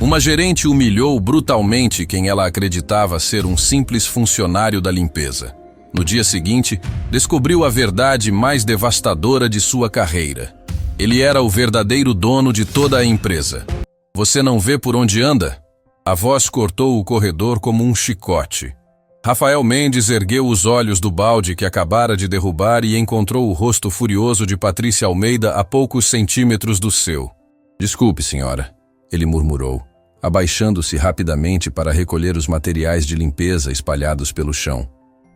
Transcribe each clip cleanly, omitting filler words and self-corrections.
Uma gerente humilhou brutalmente quem ela acreditava ser um simples funcionário da limpeza. No dia seguinte, descobriu a verdade mais devastadora de sua carreira. Ele era o verdadeiro dono de toda a empresa. Você não vê por onde anda? A voz cortou o corredor como um chicote. Rafael Mendes ergueu os olhos do balde que acabara de derrubar e encontrou o rosto furioso de Patrícia Almeida a poucos centímetros do seu. Desculpe, senhora, ele murmurou, abaixando-se rapidamente para recolher os materiais de limpeza espalhados pelo chão.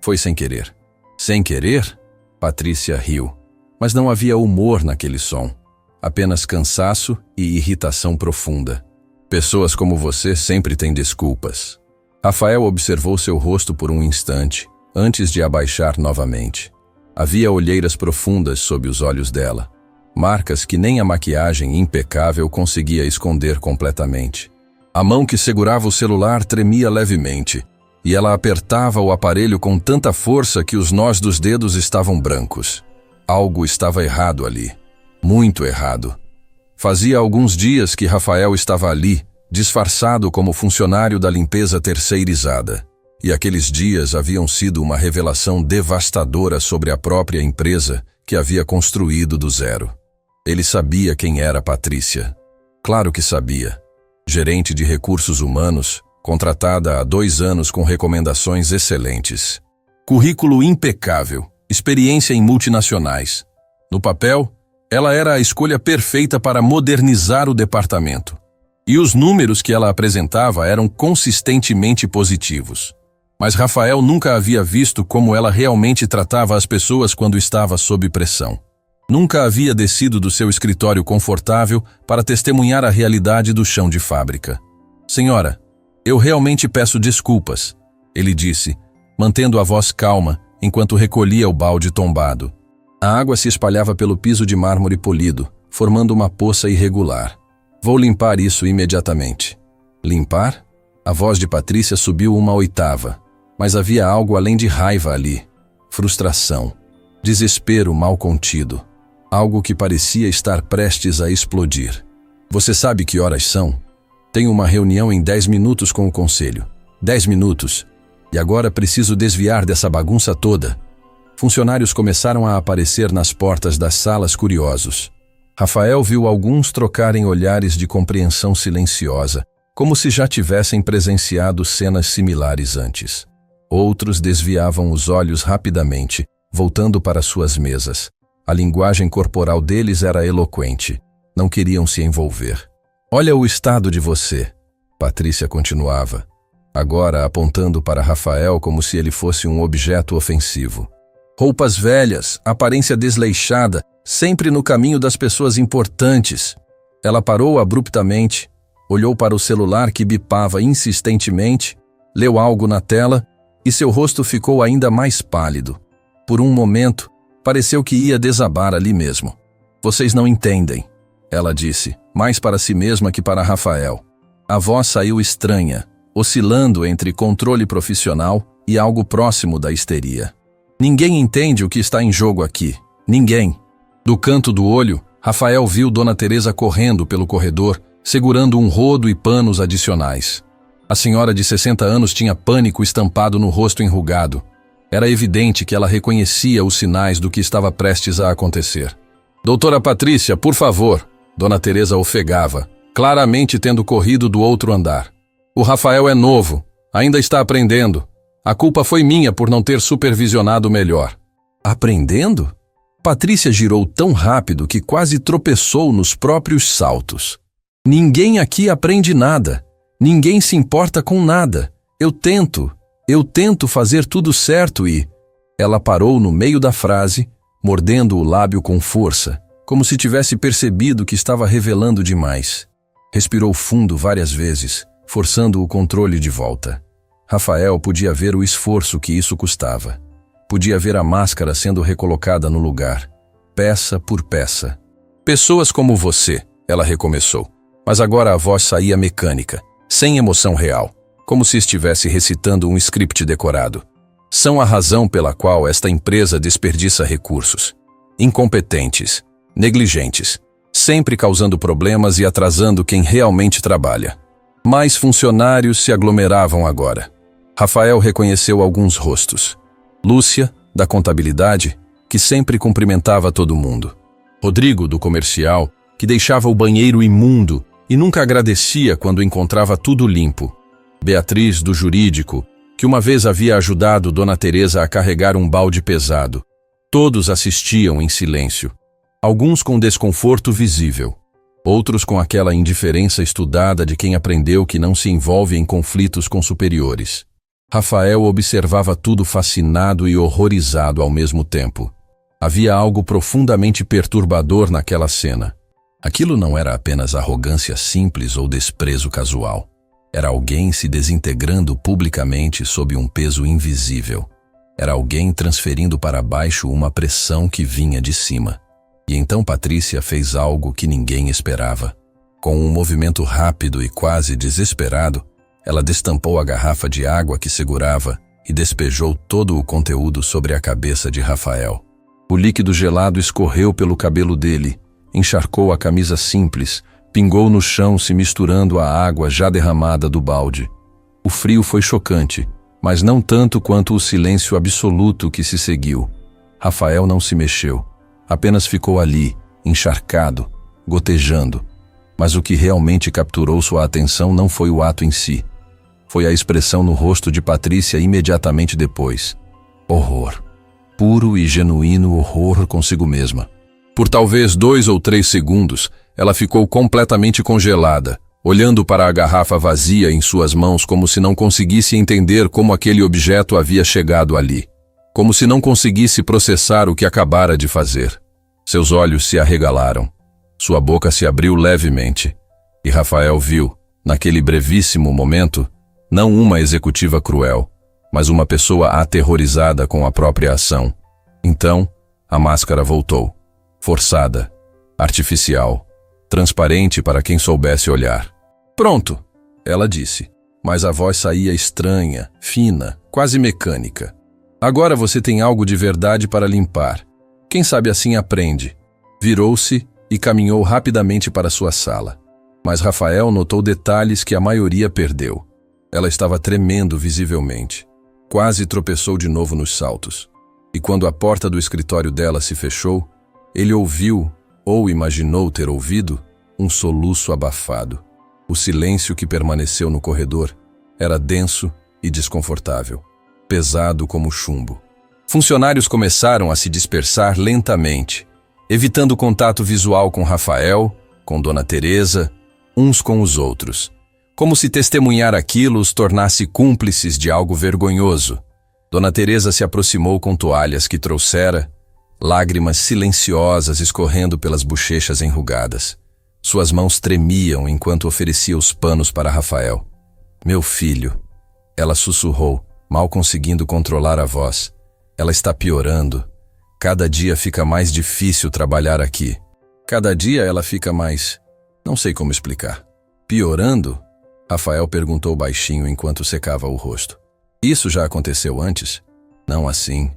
Foi sem querer. Sem querer? Patrícia riu. Mas não havia humor naquele som. Apenas cansaço e irritação profunda. Pessoas como você sempre têm desculpas. Rafael observou seu rosto por um instante, antes de abaixar novamente. Havia olheiras profundas sob os olhos dela. Marcas que nem a maquiagem impecável conseguia esconder completamente. A mão que segurava o celular tremia levemente, e ela apertava o aparelho com tanta força que os nós dos dedos estavam brancos. Algo estava errado ali. Muito errado. Fazia alguns dias que Rafael estava ali, disfarçado como funcionário da limpeza terceirizada. E aqueles dias haviam sido uma revelação devastadora sobre a própria empresa que havia construído do zero. Ele sabia quem era Patrícia. Claro que sabia. Gerente de recursos humanos, contratada há 2 anos com recomendações excelentes. Currículo impecável, experiência em multinacionais. No papel, ela era a escolha perfeita para modernizar o departamento. E os números que ela apresentava eram consistentemente positivos. Mas Rafael nunca havia visto como ela realmente tratava as pessoas quando estava sob pressão. Nunca havia descido do seu escritório confortável para testemunhar a realidade do chão de fábrica. Senhora, eu realmente peço desculpas, ele disse, mantendo a voz calma enquanto recolhia o balde tombado. A água se espalhava pelo piso de mármore polido, formando uma poça irregular. Vou limpar isso imediatamente. Limpar? A voz de Patrícia subiu uma oitava, mas havia algo além de raiva ali. Frustração. Desespero mal contido. Algo que parecia estar prestes a explodir. Você sabe que horas são? Tenho uma reunião em 10 minutos com o conselho. 10 minutos. E agora preciso desviar dessa bagunça toda. Funcionários começaram a aparecer nas portas das salas curiosos. Rafael viu alguns trocarem olhares de compreensão silenciosa, como se já tivessem presenciado cenas similares antes. Outros desviavam os olhos rapidamente, voltando para suas mesas. A linguagem corporal deles era eloquente. Não queriam se envolver. Olha o estado de você, Patrícia continuava, agora apontando para Rafael como se ele fosse um objeto ofensivo. Roupas velhas, aparência desleixada, sempre no caminho das pessoas importantes. Ela parou abruptamente, olhou para o celular que bipava insistentemente, leu algo na tela e seu rosto ficou ainda mais pálido. Por um momento, pareceu que ia desabar ali mesmo. Vocês não entendem, ela disse, mais para si mesma que para Rafael. A voz saiu estranha, oscilando entre controle profissional e algo próximo da histeria. Ninguém entende o que está em jogo aqui. Ninguém. Do canto do olho, Rafael viu Dona Teresa correndo pelo corredor, segurando um rodo e panos adicionais. A senhora de 60 anos tinha pânico estampado no rosto enrugado. Era evidente que ela reconhecia os sinais do que estava prestes a acontecer. Doutora Patrícia, por favor, Dona Teresa ofegava, claramente tendo corrido do outro andar. O Rafael é novo, ainda está aprendendo. A culpa foi minha por não ter supervisionado melhor. Aprendendo? Patrícia girou tão rápido que quase tropeçou nos próprios saltos. Ninguém aqui aprende nada. Ninguém se importa com nada. Eu tento fazer tudo certo e... Ela parou no meio da frase, mordendo o lábio com força, como se tivesse percebido que estava revelando demais. Respirou fundo várias vezes, forçando o controle de volta. Rafael podia ver o esforço que isso custava. Podia ver a máscara sendo recolocada no lugar, peça por peça. Pessoas como você, ela recomeçou, mas agora a voz saía mecânica, sem emoção real, como se estivesse recitando um script decorado. São a razão pela qual esta empresa desperdiça recursos. Incompetentes, negligentes, sempre causando problemas e atrasando quem realmente trabalha. Mais funcionários se aglomeravam agora. Rafael reconheceu alguns rostos. Lúcia, da contabilidade, que sempre cumprimentava todo mundo. Rodrigo, do comercial, que deixava o banheiro imundo e nunca agradecia quando encontrava tudo limpo. Beatriz, do jurídico, que uma vez havia ajudado Dona Teresa a carregar um balde pesado. Todos assistiam em silêncio. Alguns com desconforto visível. Outros com aquela indiferença estudada de quem aprendeu que não se envolve em conflitos com superiores. Rafael observava tudo fascinado e horrorizado ao mesmo tempo. Havia algo profundamente perturbador naquela cena. Aquilo não era apenas arrogância simples ou desprezo casual. Era alguém se desintegrando publicamente sob um peso invisível. Era alguém transferindo para baixo uma pressão que vinha de cima. E então Patrícia fez algo que ninguém esperava. Com um movimento rápido e quase desesperado, ela destampou a garrafa de água que segurava e despejou todo o conteúdo sobre a cabeça de Rafael. O líquido gelado escorreu pelo cabelo dele, encharcou a camisa simples, pingou no chão se misturando à água já derramada do balde. O frio foi chocante, mas não tanto quanto o silêncio absoluto que se seguiu. Rafael não se mexeu, apenas ficou ali, encharcado, gotejando. Mas o que realmente capturou sua atenção não foi o ato em si. Foi a expressão no rosto de Patrícia imediatamente depois. Horror. Puro e genuíno horror consigo mesma. Por talvez 2 ou 3 segundos, ela ficou completamente congelada, olhando para a garrafa vazia em suas mãos como se não conseguisse entender como aquele objeto havia chegado ali. Como se não conseguisse processar o que acabara de fazer. Seus olhos se arregalaram. Sua boca se abriu levemente. E Rafael viu, naquele brevíssimo momento, não uma executiva cruel, mas uma pessoa aterrorizada com a própria ação. Então, a máscara voltou. Forçada, artificial, transparente para quem soubesse olhar. Pronto, ela disse, mas a voz saía estranha, fina, quase mecânica. Agora você tem algo de verdade para limpar. Quem sabe assim aprende. Virou-se e caminhou rapidamente para sua sala. Mas Rafael notou detalhes que a maioria perdeu. Ela estava tremendo visivelmente. Quase tropeçou de novo nos saltos. E quando a porta do escritório dela se fechou, ele ouviu, ou imaginou ter ouvido, um soluço abafado. O silêncio que permaneceu no corredor era denso e desconfortável, pesado como chumbo. Funcionários começaram a se dispersar lentamente, evitando contato visual com Rafael, com Dona Teresa, uns com os outros, como se testemunhar aquilo os tornasse cúmplices de algo vergonhoso. Dona Teresa se aproximou com toalhas que trouxera, lágrimas silenciosas escorrendo pelas bochechas enrugadas. Suas mãos tremiam enquanto oferecia os panos para Rafael. Meu filho, ela sussurrou, mal conseguindo controlar a voz. Ela está piorando. Cada dia fica mais difícil trabalhar aqui. Cada dia ela fica mais... Não sei como explicar. Piorando? Rafael perguntou baixinho enquanto secava o rosto. Isso já aconteceu antes? Não assim.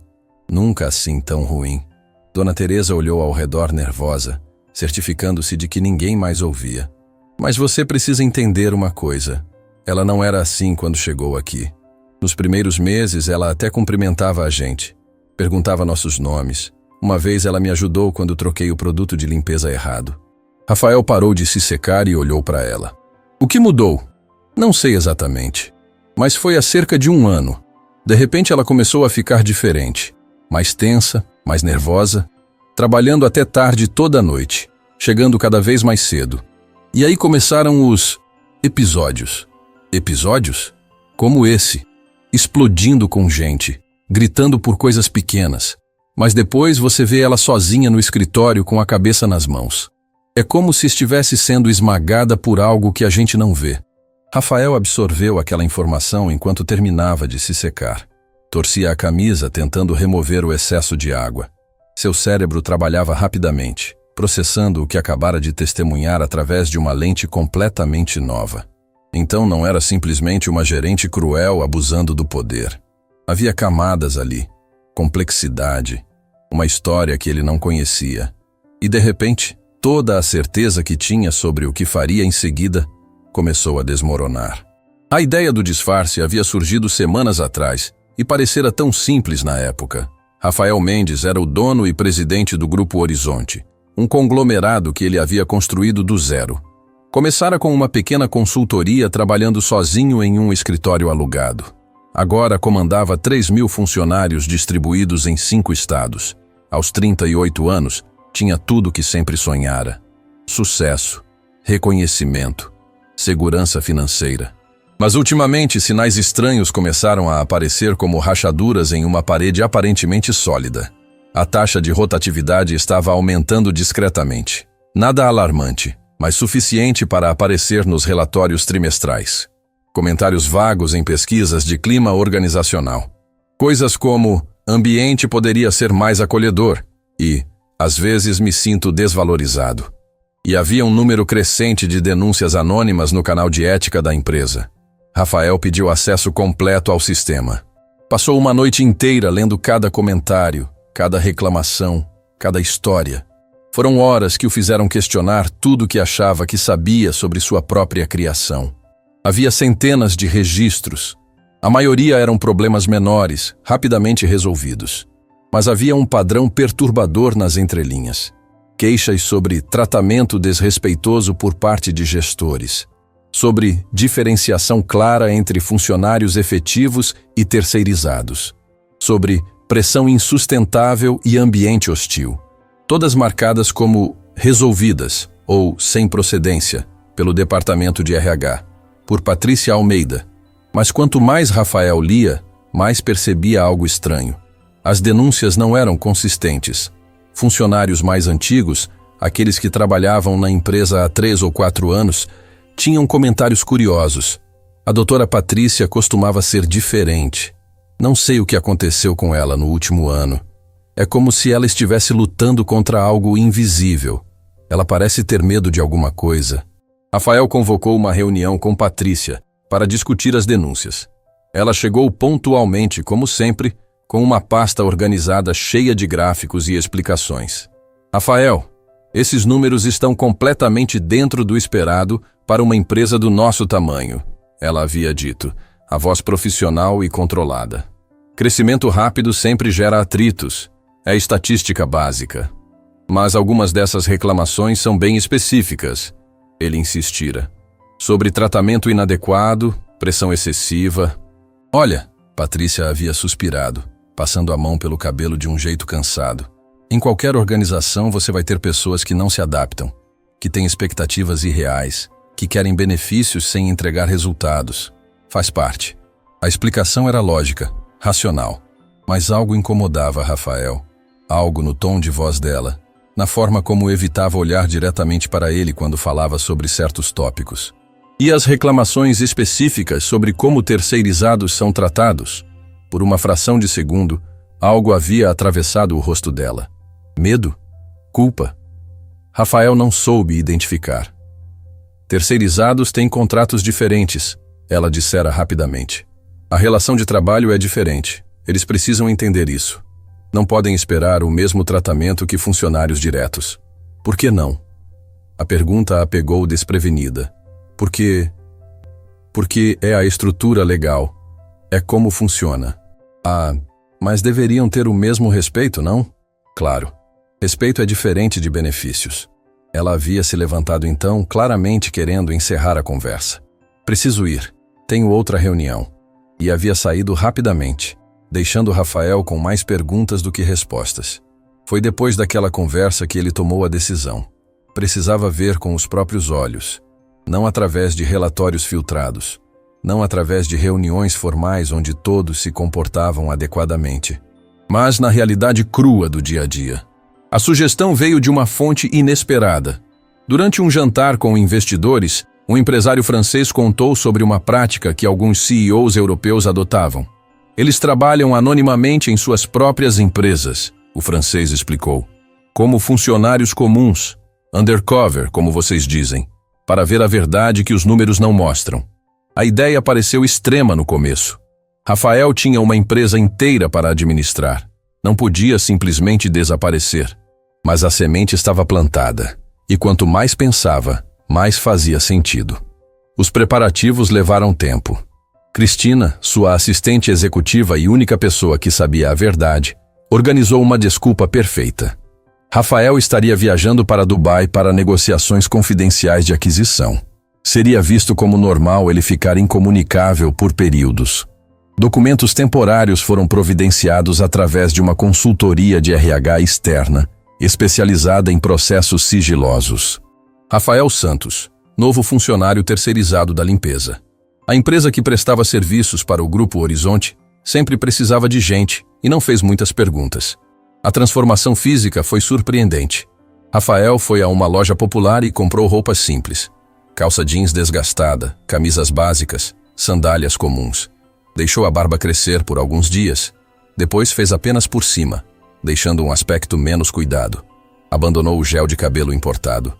Nunca assim tão ruim. Dona Teresa olhou ao redor nervosa, certificando-se de que ninguém mais ouvia. Mas você precisa entender uma coisa. Ela não era assim quando chegou aqui. Nos primeiros meses, ela até cumprimentava a gente. Perguntava nossos nomes. Uma vez ela me ajudou quando troquei o produto de limpeza errado. Rafael parou de se secar e olhou para ela. O que mudou? Não sei exatamente. Mas foi há cerca de 1 ano. De repente ela começou a ficar diferente. Mais tensa, mais nervosa, trabalhando até tarde toda a noite, chegando cada vez mais cedo. E aí começaram os episódios. Episódios? Como esse. Explodindo com gente, gritando por coisas pequenas. Mas depois você vê ela sozinha no escritório com a cabeça nas mãos. É como se estivesse sendo esmagada por algo que a gente não vê. Rafael absorveu aquela informação enquanto terminava de se secar. Torcia a camisa tentando remover o excesso de água. Seu cérebro trabalhava rapidamente, processando o que acabara de testemunhar através de uma lente completamente nova. Então não era simplesmente uma gerente cruel abusando do poder. Havia camadas ali, complexidade, uma história que ele não conhecia. E de repente, toda a certeza que tinha sobre o que faria em seguida começou a desmoronar. A ideia do disfarce havia surgido semanas atrás e parecera tão simples na época. Rafael Mendes era o dono e presidente do Grupo Horizonte, um conglomerado que ele havia construído do zero. Começara com uma pequena consultoria trabalhando sozinho em um escritório alugado. Agora comandava 3.000 funcionários distribuídos em 5 estados. Aos 38 anos, tinha tudo que sempre sonhara: sucesso, reconhecimento, segurança financeira. Mas ultimamente sinais estranhos começaram a aparecer como rachaduras em uma parede aparentemente sólida. A taxa de rotatividade estava aumentando discretamente. Nada alarmante, mas suficiente para aparecer nos relatórios trimestrais. Comentários vagos em pesquisas de clima organizacional. Coisas como: ambiente poderia ser mais acolhedor e, às vezes, me sinto desvalorizado. E havia um número crescente de denúncias anônimas no canal de ética da empresa. Rafael pediu acesso completo ao sistema. Passou uma noite inteira lendo cada comentário, cada reclamação, cada história. Foram horas que o fizeram questionar tudo o que achava que sabia sobre sua própria criação. Havia centenas de registros. A maioria eram problemas menores, rapidamente resolvidos. Mas havia um padrão perturbador nas entrelinhas. Queixas sobre tratamento desrespeitoso por parte de gestores. Sobre diferenciação clara entre funcionários efetivos e terceirizados. Sobre pressão insustentável e ambiente hostil. Todas marcadas como resolvidas ou sem procedência pelo Departamento de RH, por Patrícia Almeida. Mas quanto mais Rafael lia, mais percebia algo estranho. As denúncias não eram consistentes. Funcionários mais antigos, aqueles que trabalhavam na empresa há 3 ou 4 anos, tinham comentários curiosos. A doutora Patrícia costumava ser diferente. Não sei o que aconteceu com ela no último ano. É como se ela estivesse lutando contra algo invisível. Ela parece ter medo de alguma coisa. Rafael convocou uma reunião com Patrícia para discutir as denúncias. Ela chegou pontualmente, como sempre, com uma pasta organizada cheia de gráficos e explicações. Rafael, esses números estão completamente dentro do esperado para uma empresa do nosso tamanho, ela havia dito, a voz profissional e controlada. Crescimento rápido sempre gera atritos. É estatística básica. Mas algumas dessas reclamações são bem específicas, ele insistira. Sobre tratamento inadequado, pressão excessiva. Olha, Patrícia havia suspirado, passando a mão pelo cabelo de um jeito cansado. Em qualquer organização você vai ter pessoas que não se adaptam, que têm expectativas irreais, que querem benefícios sem entregar resultados. Faz parte. A explicação era lógica, racional. Mas algo incomodava Rafael. Algo no tom de voz dela, na forma como evitava olhar diretamente para ele quando falava sobre certos tópicos. E as reclamações específicas sobre como terceirizados são tratados? Por uma fração de segundo, algo havia atravessado o rosto dela. Medo? Culpa? Rafael não soube identificar. Terceirizados têm contratos diferentes, ela dissera rapidamente. A relação de trabalho é diferente. Eles precisam entender isso. Não podem esperar o mesmo tratamento que funcionários diretos. Por que não? A pergunta a pegou desprevenida. Porque é a estrutura legal. É como funciona. Mas deveriam ter o mesmo respeito, não? Claro. Respeito é diferente de benefícios. Ela havia se levantado então, claramente querendo encerrar a conversa. Preciso ir. Tenho outra reunião. E havia saído rapidamente, deixando Rafael com mais perguntas do que respostas. Foi depois daquela conversa que ele tomou a decisão. Precisava ver com os próprios olhos, não através de relatórios filtrados, não através de reuniões formais onde todos se comportavam adequadamente, mas na realidade crua do dia a dia. A sugestão veio de uma fonte inesperada. Durante um jantar com investidores, um empresário francês contou sobre uma prática que alguns CEOs europeus adotavam. Eles trabalham anonimamente em suas próprias empresas, o francês explicou, como funcionários comuns, undercover, como vocês dizem, para ver a verdade que os números não mostram. A ideia pareceu extrema no começo. Rafael tinha uma empresa inteira para administrar. Não podia simplesmente desaparecer. Mas a semente estava plantada, e quanto mais pensava, mais fazia sentido. Os preparativos levaram tempo. Cristina, sua assistente executiva e única pessoa que sabia a verdade, organizou uma desculpa perfeita. Rafael estaria viajando para Dubai para negociações confidenciais de aquisição. Seria visto como normal ele ficar incomunicável por períodos. Documentos temporários foram providenciados através de uma consultoria de RH externa, especializada em processos sigilosos. Rafael Santos, novo funcionário terceirizado da limpeza. A empresa que prestava serviços para o Grupo Horizonte sempre precisava de gente e não fez muitas perguntas. A transformação física foi surpreendente. Rafael foi a uma loja popular e comprou roupas simples. Calça jeans desgastada, camisas básicas, sandálias comuns. Deixou a barba crescer por alguns dias. Depois fez apenas por cima, deixando um aspecto menos cuidado. Abandonou o gel de cabelo importado.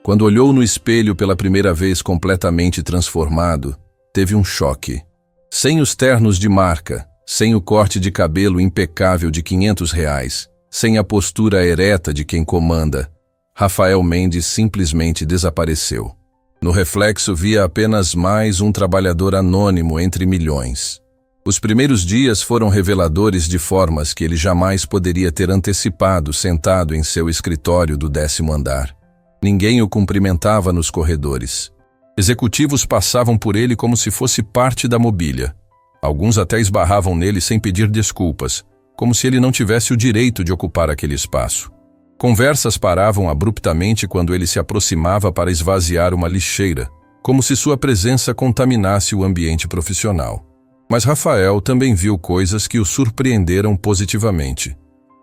Quando olhou no espelho pela primeira vez completamente transformado, teve um choque. Sem os ternos de marca, sem o corte de cabelo impecável de R$ 500, sem a postura ereta de quem comanda, Rafael Mendes simplesmente desapareceu. No reflexo via apenas mais um trabalhador anônimo entre milhões. Os primeiros dias foram reveladores de formas que ele jamais poderia ter antecipado sentado em seu escritório do 10º andar. Ninguém o cumprimentava nos corredores. Executivos passavam por ele como se fosse parte da mobília. Alguns até esbarravam nele sem pedir desculpas, como se ele não tivesse o direito de ocupar aquele espaço. Conversas paravam abruptamente quando ele se aproximava para esvaziar uma lixeira, como se sua presença contaminasse o ambiente profissional. Mas Rafael também viu coisas que o surpreenderam positivamente.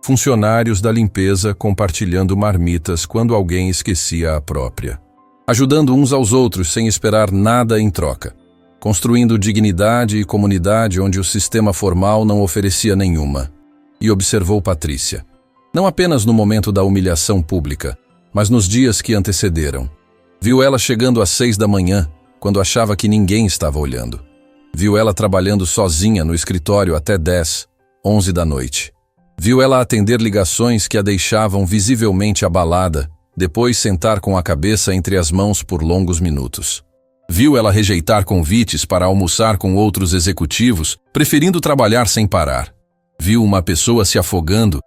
Funcionários da limpeza compartilhando marmitas quando alguém esquecia a própria. Ajudando uns aos outros sem esperar nada em troca. Construindo dignidade e comunidade onde o sistema formal não oferecia nenhuma. E observou Patrícia. Não apenas no momento da humilhação pública, mas nos dias que antecederam. Viu ela chegando às 6 da manhã, quando achava que ninguém estava olhando. Viu ela trabalhando sozinha no escritório até 10, 11 da noite. Viu ela atender ligações que a deixavam visivelmente abalada, depois sentar com a cabeça entre as mãos por longos minutos. Viu ela rejeitar convites para almoçar com outros executivos, preferindo trabalhar sem parar. Viu uma pessoa se afogando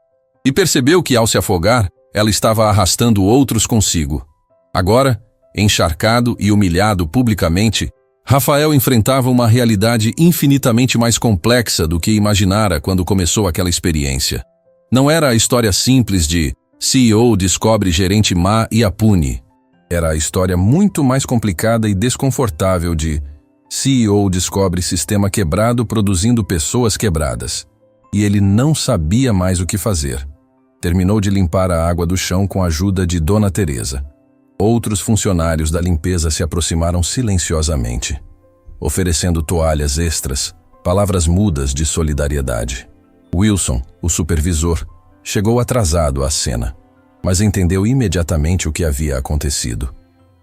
e percebeu que, ao se afogar, ela estava arrastando outros consigo. Agora, encharcado e humilhado publicamente, Rafael enfrentava uma realidade infinitamente mais complexa do que imaginara quando começou aquela experiência. Não era a história simples de CEO descobre gerente má e a pune. Era a história muito mais complicada e desconfortável de CEO descobre sistema quebrado produzindo pessoas quebradas. E ele não sabia mais o que fazer. Terminou de limpar a água do chão com a ajuda de Dona Teresa. Outros funcionários da limpeza se aproximaram silenciosamente, oferecendo toalhas extras, palavras mudas de solidariedade. Wilson, o supervisor, chegou atrasado à cena, mas entendeu imediatamente o que havia acontecido.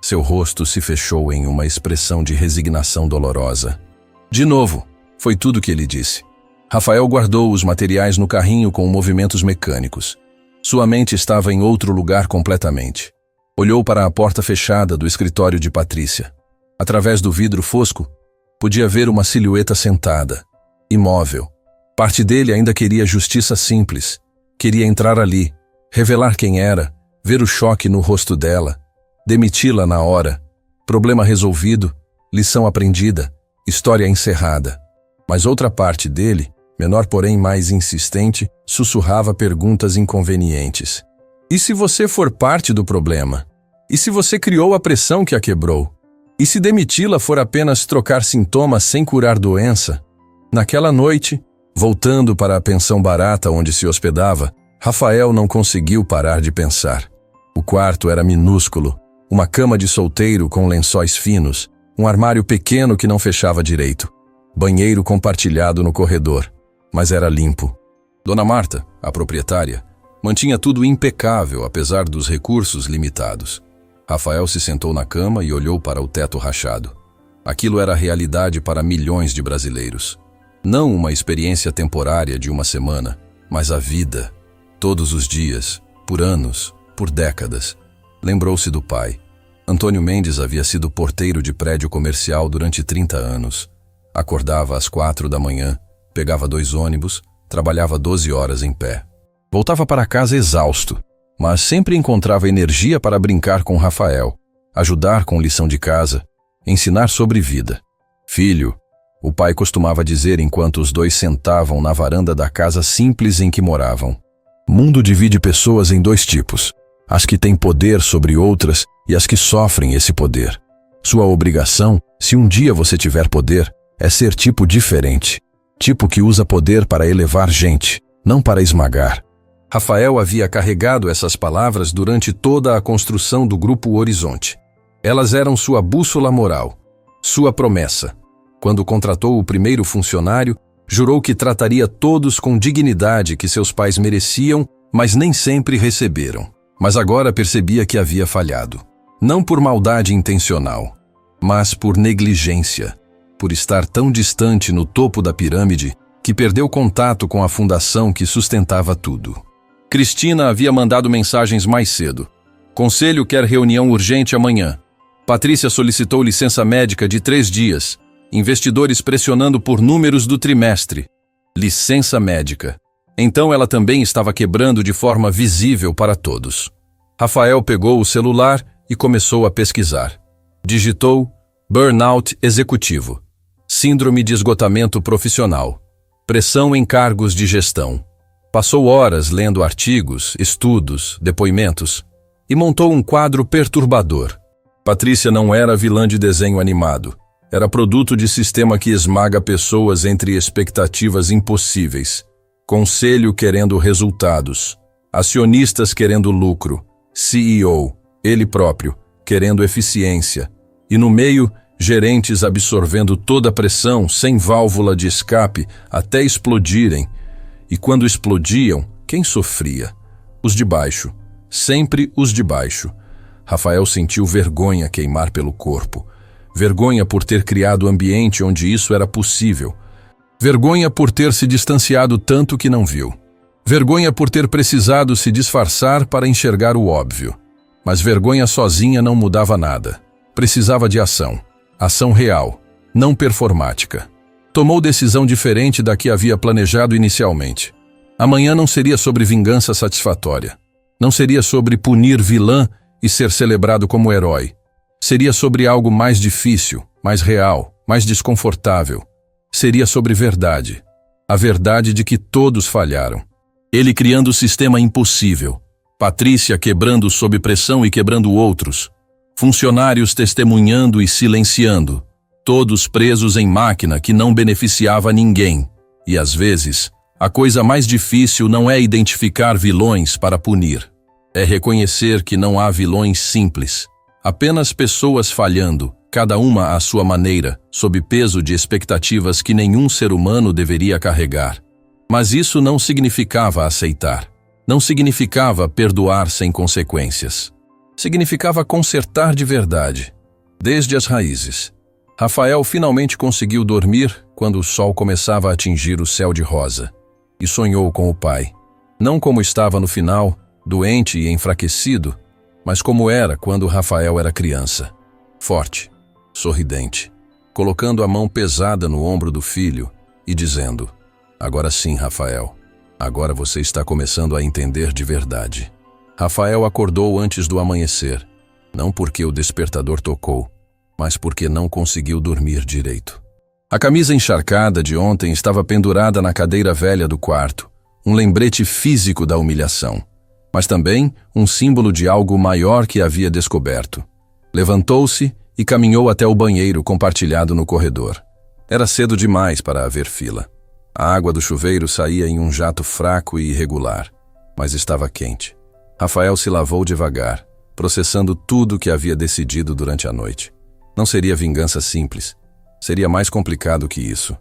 Seu rosto se fechou em uma expressão de resignação dolorosa. De novo, foi tudo que ele disse. Rafael guardou os materiais no carrinho com movimentos mecânicos. Sua mente estava em outro lugar completamente. Olhou para a porta fechada do escritório de Patrícia. Através do vidro fosco, podia ver uma silhueta sentada, imóvel. Parte dele ainda queria justiça simples. Queria entrar ali, revelar quem era, ver o choque no rosto dela, demiti-la na hora. Problema resolvido, lição aprendida, história encerrada. Mas outra parte dele, menor porém mais insistente, sussurrava perguntas inconvenientes. E se você for parte do problema? E se você criou a pressão que a quebrou? E se demiti-la for apenas trocar sintomas sem curar doença? Naquela noite, voltando para a pensão barata onde se hospedava, Rafael não conseguiu parar de pensar. O quarto era minúsculo, uma cama de solteiro com lençóis finos, um armário pequeno que não fechava direito, banheiro compartilhado no corredor, mas era limpo. Dona Marta, a proprietária, mantinha tudo impecável apesar dos recursos limitados. Rafael se sentou na cama e olhou para o teto rachado. Aquilo era a realidade para milhões de brasileiros. Não uma experiência temporária de uma semana, mas a vida. Todos os dias, por anos, por décadas. Lembrou-se do pai. Antônio Mendes havia sido porteiro de prédio comercial durante 30 anos. Acordava às 4 da manhã, pegava 2 ônibus, trabalhava 12 horas em pé. Voltava para casa exausto, mas sempre encontrava energia para brincar com Rafael, ajudar com lição de casa, ensinar sobre vida. Filho, o pai costumava dizer enquanto os dois sentavam na varanda da casa simples em que moravam. Mundo divide pessoas em 2 tipos, as que têm poder sobre outras e as que sofrem esse poder. Sua obrigação, se um dia você tiver poder, é ser tipo diferente. Tipo que usa poder para elevar gente, não para esmagar. Rafael havia carregado essas palavras durante toda a construção do Grupo Horizonte. Elas eram sua bússola moral, sua promessa. Quando contratou o primeiro funcionário, jurou que trataria todos com dignidade que seus pais mereciam, mas nem sempre receberam. Mas agora percebia que havia falhado. Não por maldade intencional, mas por negligência, por estar tão distante no topo da pirâmide que perdeu contato com a fundação que sustentava tudo. Cristina havia mandado mensagens mais cedo. Conselho quer reunião urgente amanhã. Patrícia solicitou licença médica de 3 dias. Investidores pressionando por números do trimestre. Licença médica. Então ela também estava quebrando de forma visível para todos. Rafael pegou o celular e começou a pesquisar. Digitou burnout executivo, síndrome de esgotamento profissional, pressão em cargos de gestão. Passou horas lendo artigos, estudos, depoimentos e montou um quadro perturbador. Patrícia não era vilã de desenho animado. Era produto de sistema que esmaga pessoas entre expectativas impossíveis. Conselho querendo resultados. Acionistas querendo lucro. CEO, ele próprio, querendo eficiência. E no meio, gerentes absorvendo toda a pressão sem válvula de escape até explodirem. E quando explodiam, quem sofria? Os de baixo. Sempre os de baixo. Rafael sentiu vergonha queimar pelo corpo. Vergonha por ter criado o ambiente onde isso era possível. Vergonha por ter se distanciado tanto que não viu. Vergonha por ter precisado se disfarçar para enxergar o óbvio. Mas vergonha sozinha não mudava nada. Precisava de ação. Ação real, não performática. Tomou decisão diferente da que havia planejado inicialmente. Amanhã não seria sobre vingança satisfatória. Não seria sobre punir vilã e ser celebrado como herói. Seria sobre algo mais difícil, mais real, mais desconfortável. Seria sobre verdade. A verdade de que todos falharam. Ele criando o sistema impossível. Patrícia quebrando sob pressão e quebrando outros. Funcionários testemunhando e silenciando. Todos presos em máquina que não beneficiava ninguém. E às vezes, a coisa mais difícil não é identificar vilões para punir. É reconhecer que não há vilões simples. Apenas pessoas falhando, cada uma à sua maneira, sob peso de expectativas que nenhum ser humano deveria carregar. Mas isso não significava aceitar. Não significava perdoar sem consequências. Significava consertar de verdade, desde as raízes. Rafael finalmente conseguiu dormir quando o sol começava a atingir o céu de rosa. E sonhou com o pai. Não como estava no final, doente e enfraquecido, mas como era quando Rafael era criança. Forte, sorridente, colocando a mão pesada no ombro do filho e dizendo: agora sim, Rafael, agora você está começando a entender de verdade. Rafael acordou antes do amanhecer, não porque o despertador tocou, mas porque não conseguiu dormir direito. A camisa encharcada de ontem estava pendurada na cadeira velha do quarto, um lembrete físico da humilhação, mas também um símbolo de algo maior que havia descoberto. Levantou-se e caminhou até o banheiro compartilhado no corredor. Era cedo demais para haver fila. A água do chuveiro saía em um jato fraco e irregular, mas estava quente. Rafael se lavou devagar, processando tudo o que havia decidido durante a noite. Não seria vingança simples. Seria mais complicado que isso.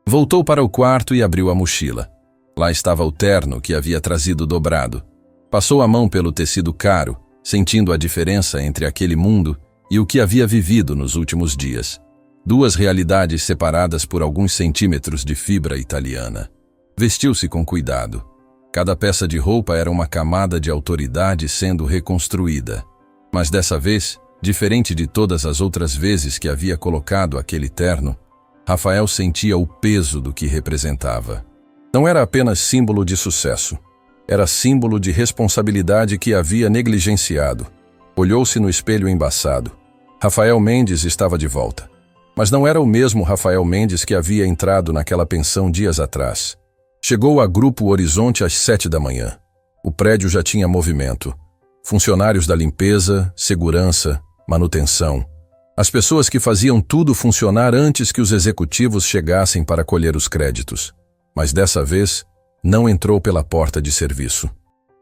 Voltou para o quarto e abriu a mochila. Lá estava o terno que havia trazido dobrado. Passou a mão pelo tecido caro, sentindo a diferença entre aquele mundo e o que havia vivido nos últimos dias. 2 realidades separadas por alguns centímetros de fibra italiana. Vestiu-se com cuidado. Cada peça de roupa era uma camada de autoridade sendo reconstruída. Mas dessa vez, Diferente de todas as outras vezes que havia colocado aquele terno, Rafael sentia o peso do que representava. Não era apenas símbolo de sucesso, era símbolo de responsabilidade que havia negligenciado. Olhou-se no espelho embaçado. Rafael Mendes estava de volta. Mas não era o mesmo Rafael Mendes que havia entrado naquela pensão dias atrás. Chegou a Grupo Horizonte às 7 da manhã. O prédio já tinha movimento. Funcionários da limpeza, segurança, manutenção. As pessoas que faziam tudo funcionar antes que os executivos chegassem para colher os créditos. Mas dessa vez, não entrou pela porta de serviço.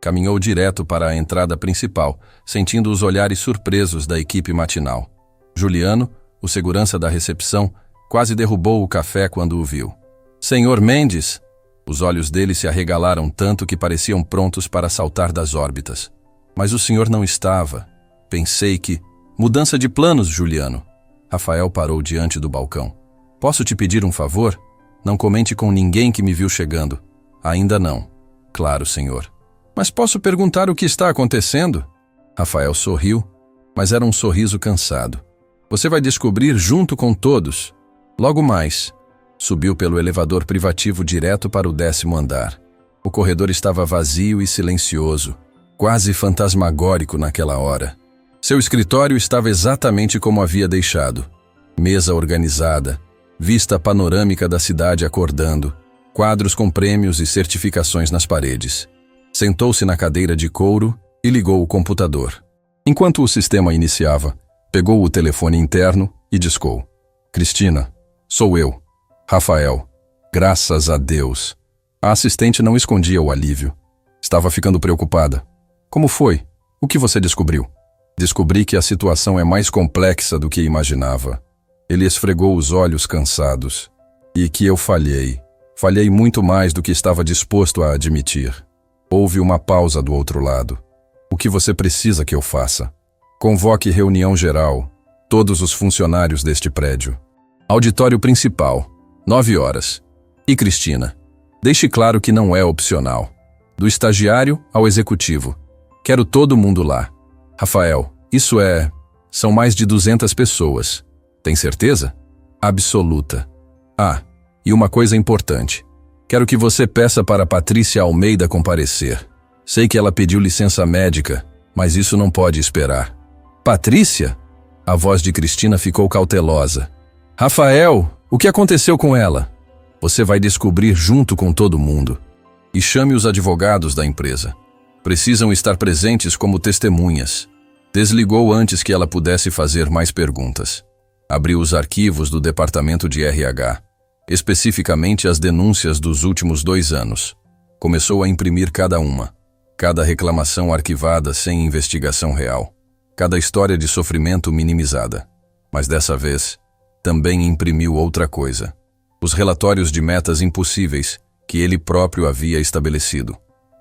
Caminhou direto para a entrada principal, sentindo os olhares surpresos da equipe matinal. Juliano, o segurança da recepção, quase derrubou o café quando o viu. "Senhor Mendes!" Os olhos dele se arregalaram tanto que pareciam prontos para saltar das órbitas. "Mas o senhor não estava. Pensei que... Mudança de planos, Juliano." Rafael parou diante do balcão. "Posso te pedir um favor? Não comente com ninguém que me viu chegando." "Ainda não." "Claro, senhor." "Mas posso perguntar o que está acontecendo?" Rafael sorriu, mas era um sorriso cansado. "Você vai descobrir junto com todos. Logo mais." Subiu pelo elevador privativo direto para o 10º andar. O corredor estava vazio e silencioso, quase fantasmagórico naquela hora. Seu escritório estava exatamente como havia deixado. Mesa organizada, vista panorâmica da cidade acordando, quadros com prêmios e certificações nas paredes. Sentou-se na cadeira de couro e ligou o computador. Enquanto o sistema iniciava, pegou o telefone interno e discou. "Cristina, sou eu. Rafael. Graças a Deus." A assistente não escondia o alívio. Estava ficando preocupada. "Como foi? O que você descobriu?" "Descobri que a situação é mais complexa do que imaginava." Ele esfregou os olhos cansados. "E que eu falhei. Falhei muito mais do que estava disposto a admitir." Houve uma pausa do outro lado. "O que você precisa que eu faça?" "Convoque reunião geral. Todos os funcionários deste prédio. Auditório principal. 9 horas. E Cristina, deixe claro que não é opcional. Do estagiário ao executivo. Quero todo mundo lá. Rafael, isso é... São mais de 200 pessoas. Tem certeza?" "Absoluta." "Ah, e uma coisa importante. Quero que você peça para Patrícia Almeida comparecer. Sei que ela pediu licença médica, mas isso não pode esperar." "Patrícia?" A voz de Cristina ficou cautelosa. "Rafael, o que aconteceu com ela?" "Você vai descobrir junto com todo mundo. E chame os advogados da empresa. Precisam estar presentes como testemunhas." Desligou antes que ela pudesse fazer mais perguntas. Abriu os arquivos do departamento de RH, especificamente as denúncias dos últimos 2 anos. Começou a imprimir cada uma. Cada reclamação arquivada sem investigação real. Cada história de sofrimento minimizada. Mas dessa vez, também imprimiu outra coisa. Os relatórios de metas impossíveis que ele próprio havia estabelecido.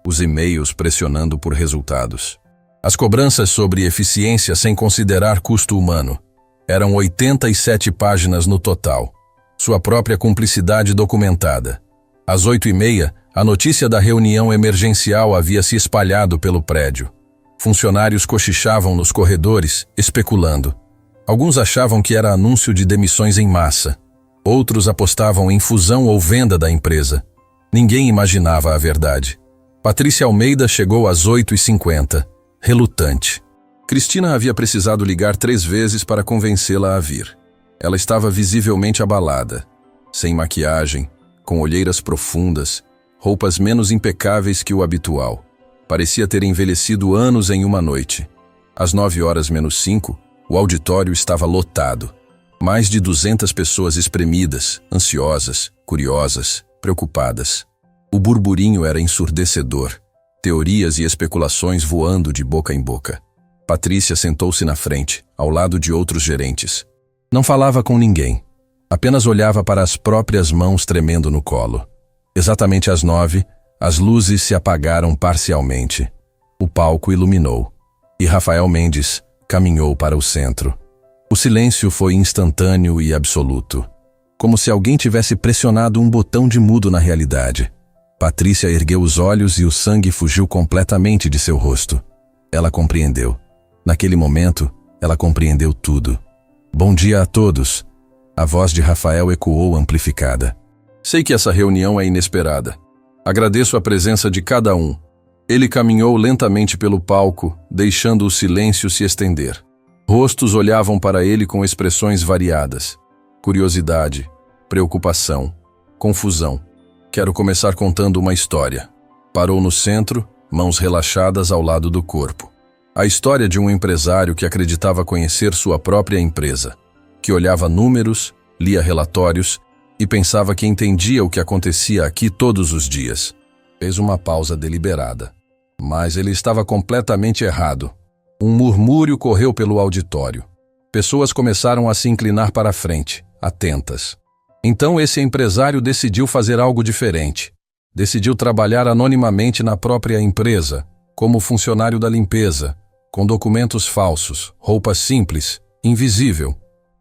Os e-mails pressionando por resultados. As cobranças sobre eficiência sem considerar custo humano. Eram 87 páginas no total. Sua própria cumplicidade documentada. Às 8h30, a notícia da reunião emergencial havia se espalhado pelo prédio. Funcionários cochichavam nos corredores, especulando. Alguns achavam que era anúncio de demissões em massa. Outros apostavam em fusão ou venda da empresa. Ninguém imaginava a verdade. Patrícia Almeida chegou às 8h50, relutante. Cristina havia precisado ligar 3 vezes para convencê-la a vir. Ela estava visivelmente abalada, sem maquiagem, com olheiras profundas, roupas menos impecáveis que o habitual. Parecia ter envelhecido anos em uma noite. Às 9h menos 5, o auditório estava lotado. Mais de 200 pessoas espremidas, ansiosas, curiosas, preocupadas. O burburinho era ensurdecedor, teorias e especulações voando de boca em boca. Patrícia sentou-se na frente, ao lado de outros gerentes. Não falava com ninguém. Apenas olhava para as próprias mãos tremendo no colo. Exatamente às 9, as luzes se apagaram parcialmente. O palco iluminou. E Rafael Mendes caminhou para o centro. O silêncio foi instantâneo e absoluto. Como se alguém tivesse pressionado um botão de mudo na realidade. Patrícia ergueu os olhos e o sangue fugiu completamente de seu rosto. Ela compreendeu. Naquele momento, Ela compreendeu tudo. Bom dia a todos. A voz de Rafael ecoou amplificada. Sei que essa reunião é inesperada. Agradeço a presença de cada um. Ele caminhou lentamente pelo palco, deixando o silêncio se estender. Rostos olhavam para ele com expressões variadas. Curiosidade, preocupação, confusão. Quero começar contando uma história. Parou no centro, mãos relaxadas ao lado do corpo. A história de um empresário que acreditava conhecer sua própria empresa, que olhava números, lia relatórios e pensava que entendia o que acontecia aqui todos os dias. Fez uma pausa deliberada. Mas ele estava completamente errado. Um murmúrio correu pelo auditório. Pessoas começaram a se inclinar para a frente, atentas. Então esse empresário decidiu fazer algo diferente. Decidiu trabalhar anonimamente na própria empresa, como funcionário da limpeza, com documentos falsos, roupa simples, invisível.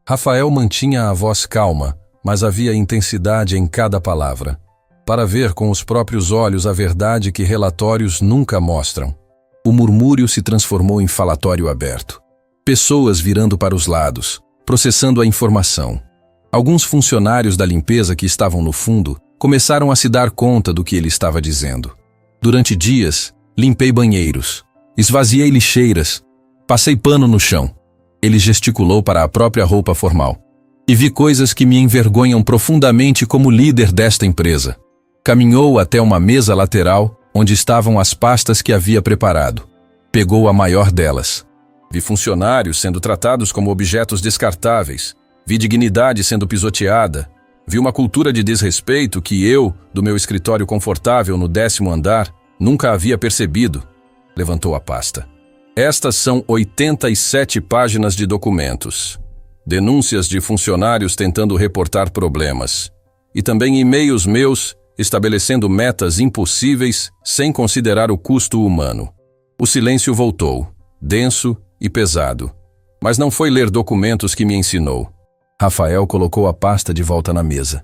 Rafael mantinha a voz calma, mas havia intensidade em cada palavra, para ver com os próprios olhos a verdade que relatórios nunca mostram. O murmúrio se transformou em falatório aberto. Pessoas virando para os lados, processando a informação. Alguns funcionários da limpeza que estavam no fundo começaram a se dar conta do que ele estava dizendo. Durante dias, limpei banheiros, esvaziei lixeiras, passei pano no chão. Ele gesticulou para a própria roupa formal. E vi coisas que me envergonham profundamente como líder desta empresa. Caminhou até uma mesa lateral, onde estavam as pastas que havia preparado. Pegou a maior delas. Vi funcionários sendo tratados como objetos descartáveis. Vi dignidade sendo pisoteada. Vi uma cultura de desrespeito que eu, do meu escritório confortável no 10º andar, nunca havia percebido. Levantou a pasta. Estas são 87 páginas de documentos. Denúncias de funcionários tentando reportar problemas. E também e-mails meus estabelecendo metas impossíveis sem considerar o custo humano. O silêncio voltou, denso e pesado. Mas não foi ler documentos que me ensinou. Rafael colocou a pasta de volta na mesa.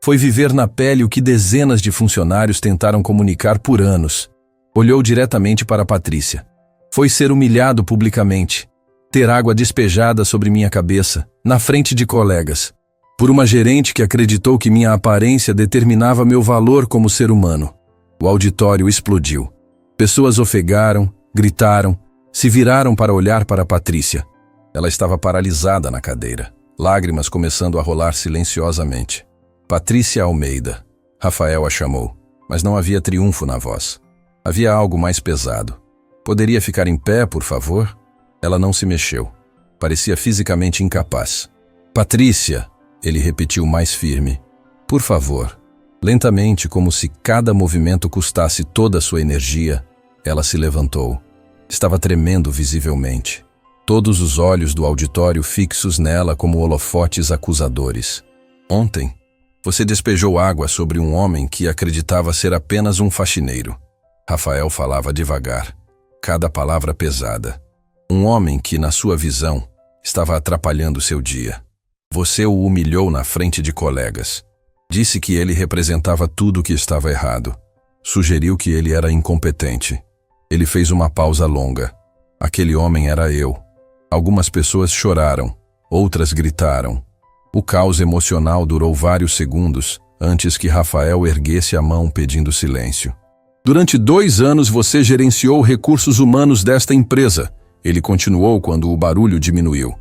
Foi viver na pele o que dezenas de funcionários tentaram comunicar por anos. Olhou diretamente para Patrícia. Foi ser humilhado publicamente. Ter água despejada sobre minha cabeça, na frente de colegas. Por uma gerente que acreditou que minha aparência determinava meu valor como ser humano. O auditório explodiu. Pessoas ofegaram, gritaram, se viraram para olhar para Patrícia. Ela estava paralisada na cadeira, lágrimas começando a rolar silenciosamente. Patrícia Almeida. Rafael a chamou, mas não havia triunfo na voz. Havia algo mais pesado. Poderia ficar em pé, por favor? Ela não se mexeu. Parecia fisicamente incapaz. Patrícia, ele repetiu mais firme. Por favor. Lentamente, como se cada movimento custasse toda a sua energia, ela se levantou. Estava tremendo visivelmente. Todos os olhos do auditório fixos nela como holofotes acusadores. Ontem, você despejou água sobre um homem que acreditava ser apenas um faxineiro. Rafael falava devagar, cada palavra pesada. Um homem que, na sua visão, estava atrapalhando seu dia. Você o humilhou na frente de colegas. Disse que ele representava tudo o que estava errado. Sugeriu que ele era incompetente. Ele fez uma pausa longa. Aquele homem era eu. Algumas pessoas choraram, outras gritaram. O caos emocional durou vários segundos antes que Rafael erguesse a mão pedindo silêncio. Durante 2 anos você gerenciou recursos humanos desta empresa. Ele continuou quando o barulho diminuiu.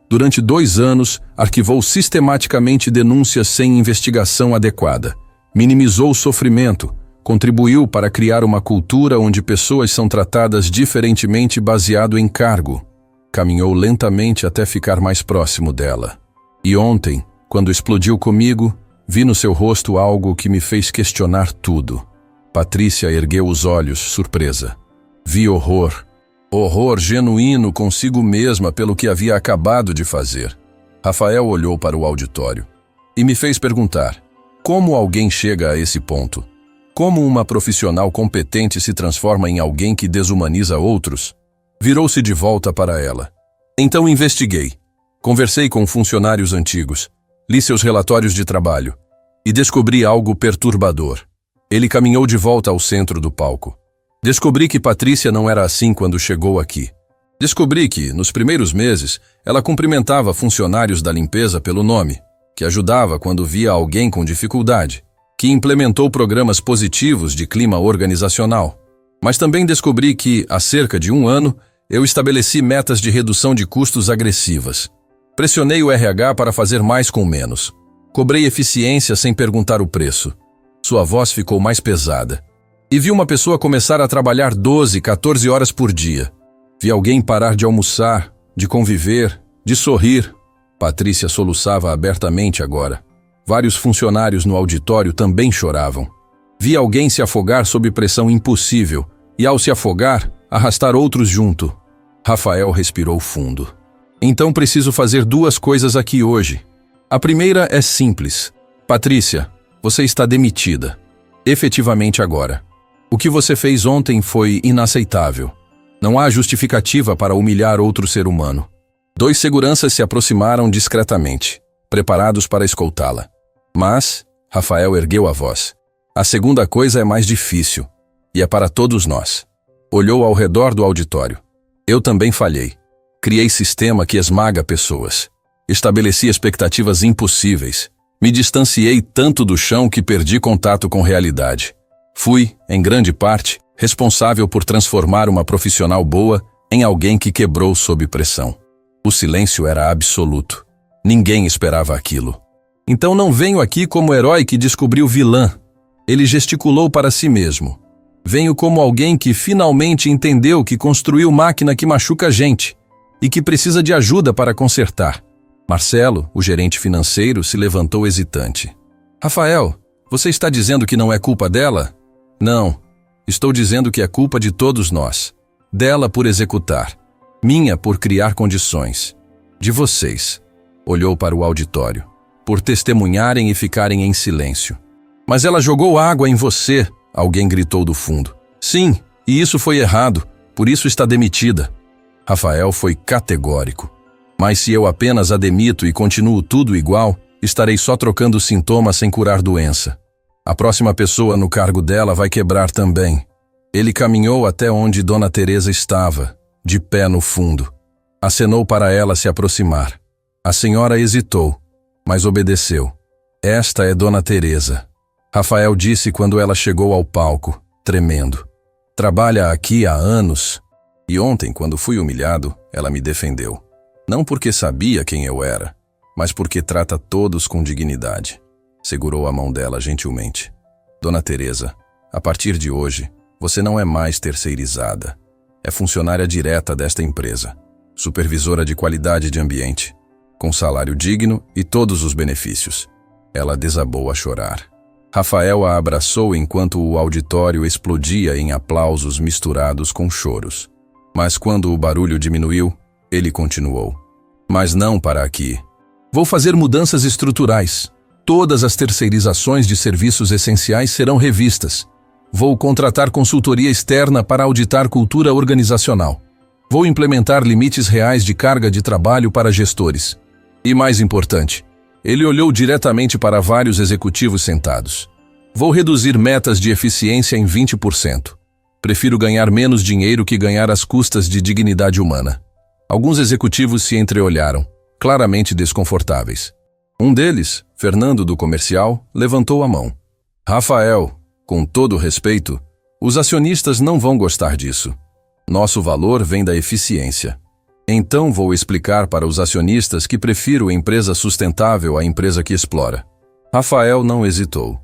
Durante 2 anos, arquivou sistematicamente denúncias sem investigação adequada. Minimizou o sofrimento. Contribuiu para criar uma cultura onde pessoas são tratadas diferentemente baseado em cargo. Caminhou lentamente até ficar mais próximo dela. E ontem, quando explodiu comigo, vi no seu rosto algo que me fez questionar tudo. Patrícia ergueu os olhos, surpresa. Vi horror. Horror genuíno consigo mesma pelo que havia acabado de fazer. Rafael olhou para o auditório e me fez perguntar: como alguém chega a esse ponto? Como uma profissional competente se transforma em alguém que desumaniza outros? Virou-se de volta para ela. Então investiguei. Conversei com funcionários antigos. Li seus relatórios de trabalho. E descobri algo perturbador. Ele caminhou de volta ao centro do palco. Descobri que Patrícia não era assim quando chegou aqui. Descobri que, nos primeiros meses, ela cumprimentava funcionários da limpeza pelo nome, que ajudava quando via alguém com dificuldade, que implementou programas positivos de clima organizacional. Mas também descobri que, há cerca de 1 ano, eu estabeleci metas de redução de custos agressivas. Pressionei o RH para fazer mais com menos. Cobrei eficiência sem perguntar o preço. Sua voz ficou mais pesada. E vi uma pessoa começar a trabalhar 12, 14 horas por dia. Vi alguém parar de almoçar, de conviver, de sorrir. Patrícia soluçava abertamente agora. Vários funcionários no auditório também choravam. Vi alguém se afogar sob pressão impossível e, ao se afogar, arrastar outros junto. Rafael respirou fundo. Então preciso fazer 2 coisas aqui hoje. A primeira é simples. Patrícia, você está demitida. Efetivamente agora. O que você fez ontem foi inaceitável. Não há justificativa para humilhar outro ser humano. 2 seguranças se aproximaram discretamente, preparados para escoltá-la. Mas, Rafael ergueu a voz. A segunda coisa é mais difícil, e é para todos nós. Olhou ao redor do auditório. Eu também falhei. Criei sistema que esmaga pessoas. Estabeleci expectativas impossíveis. Me distanciei tanto do chão que perdi contato com realidade. Fui, em grande parte, responsável por transformar uma profissional boa em alguém que quebrou sob pressão. O silêncio era absoluto. Ninguém esperava aquilo. Então não venho aqui como herói que descobriu vilã. Ele gesticulou para si mesmo. Venho como alguém que finalmente entendeu que construiu máquina que machuca gente e que precisa de ajuda para consertar. Marcelo, o gerente financeiro, se levantou hesitante. Rafael, você está dizendo que não é culpa dela? Não. Estou dizendo que é culpa de todos nós. Dela por executar. Minha por criar condições. De vocês. Olhou para o auditório. Por testemunharem e ficarem em silêncio. Mas ela jogou água em você, alguém gritou do fundo. Sim, e isso foi errado, por isso está demitida. Rafael foi categórico. Mas se eu apenas a demito e continuo tudo igual, estarei só trocando sintomas sem curar doença. A próxima pessoa no cargo dela vai quebrar também. Ele caminhou até onde Dona Teresa estava, de pé no fundo. Acenou para ela se aproximar. A senhora hesitou, mas obedeceu. Esta é Dona Teresa. Rafael disse quando ela chegou ao palco, tremendo. Trabalha aqui há anos. E ontem, quando fui humilhado, ela me defendeu. Não porque sabia quem eu era, mas porque trata todos com dignidade. Segurou a mão dela gentilmente. Dona Teresa, a partir de hoje, você não é mais terceirizada. É funcionária direta desta empresa. Supervisora de qualidade de ambiente. Com salário digno e todos os benefícios. Ela desabou a chorar. Rafael a abraçou enquanto o auditório explodia em aplausos misturados com choros. Mas quando o barulho diminuiu, ele continuou. Mas não para aqui. Vou fazer mudanças estruturais. Todas as terceirizações de serviços essenciais serão revistas. Vou contratar consultoria externa para auditar cultura organizacional. Vou implementar limites reais de carga de trabalho para gestores. E mais importante, ele olhou diretamente para vários executivos sentados. Vou reduzir metas de eficiência em 20%. Prefiro ganhar menos dinheiro que ganhar às custas de dignidade humana. Alguns executivos se entreolharam, claramente desconfortáveis. Um deles, Fernando do comercial, levantou a mão. Rafael, com todo respeito, os acionistas não vão gostar disso. Nosso valor vem da eficiência. Então vou explicar para os acionistas que prefiro empresa sustentável à empresa que explora. Rafael não hesitou.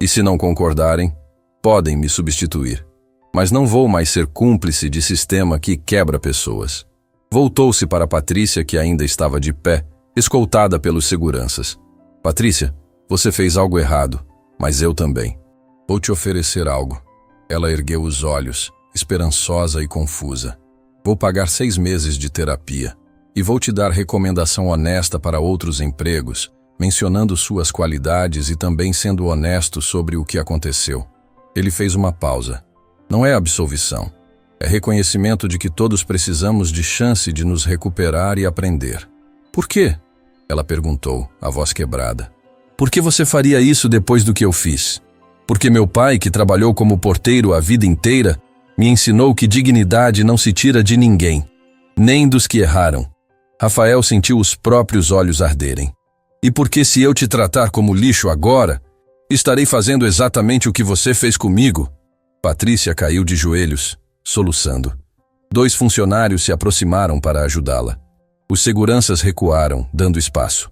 E se não concordarem, podem me substituir. Mas não vou mais ser cúmplice de sistema que quebra pessoas. Voltou-se para Patrícia, que ainda estava de pé, escoltada pelos seguranças. Patrícia, você fez algo errado, mas eu também. Vou te oferecer algo. Ela ergueu os olhos, esperançosa e confusa. Vou pagar 6 meses de terapia e vou te dar recomendação honesta para outros empregos, mencionando suas qualidades e também sendo honesto sobre o que aconteceu. Ele fez uma pausa. Não é absolvição. É reconhecimento de que todos precisamos de chance de nos recuperar e aprender. Por quê? Ela perguntou, a voz quebrada. Por que você faria isso depois do que eu fiz? Porque meu pai, que trabalhou como porteiro a vida inteira, me ensinou que dignidade não se tira de ninguém. nem dos que erraram. Rafael sentiu os próprios olhos arderem. E porque se eu te tratar como lixo agora, estarei fazendo exatamente o que você fez comigo? Patrícia caiu de joelhos, soluçando. 2 funcionários se aproximaram para ajudá-la. Os seguranças recuaram, dando espaço.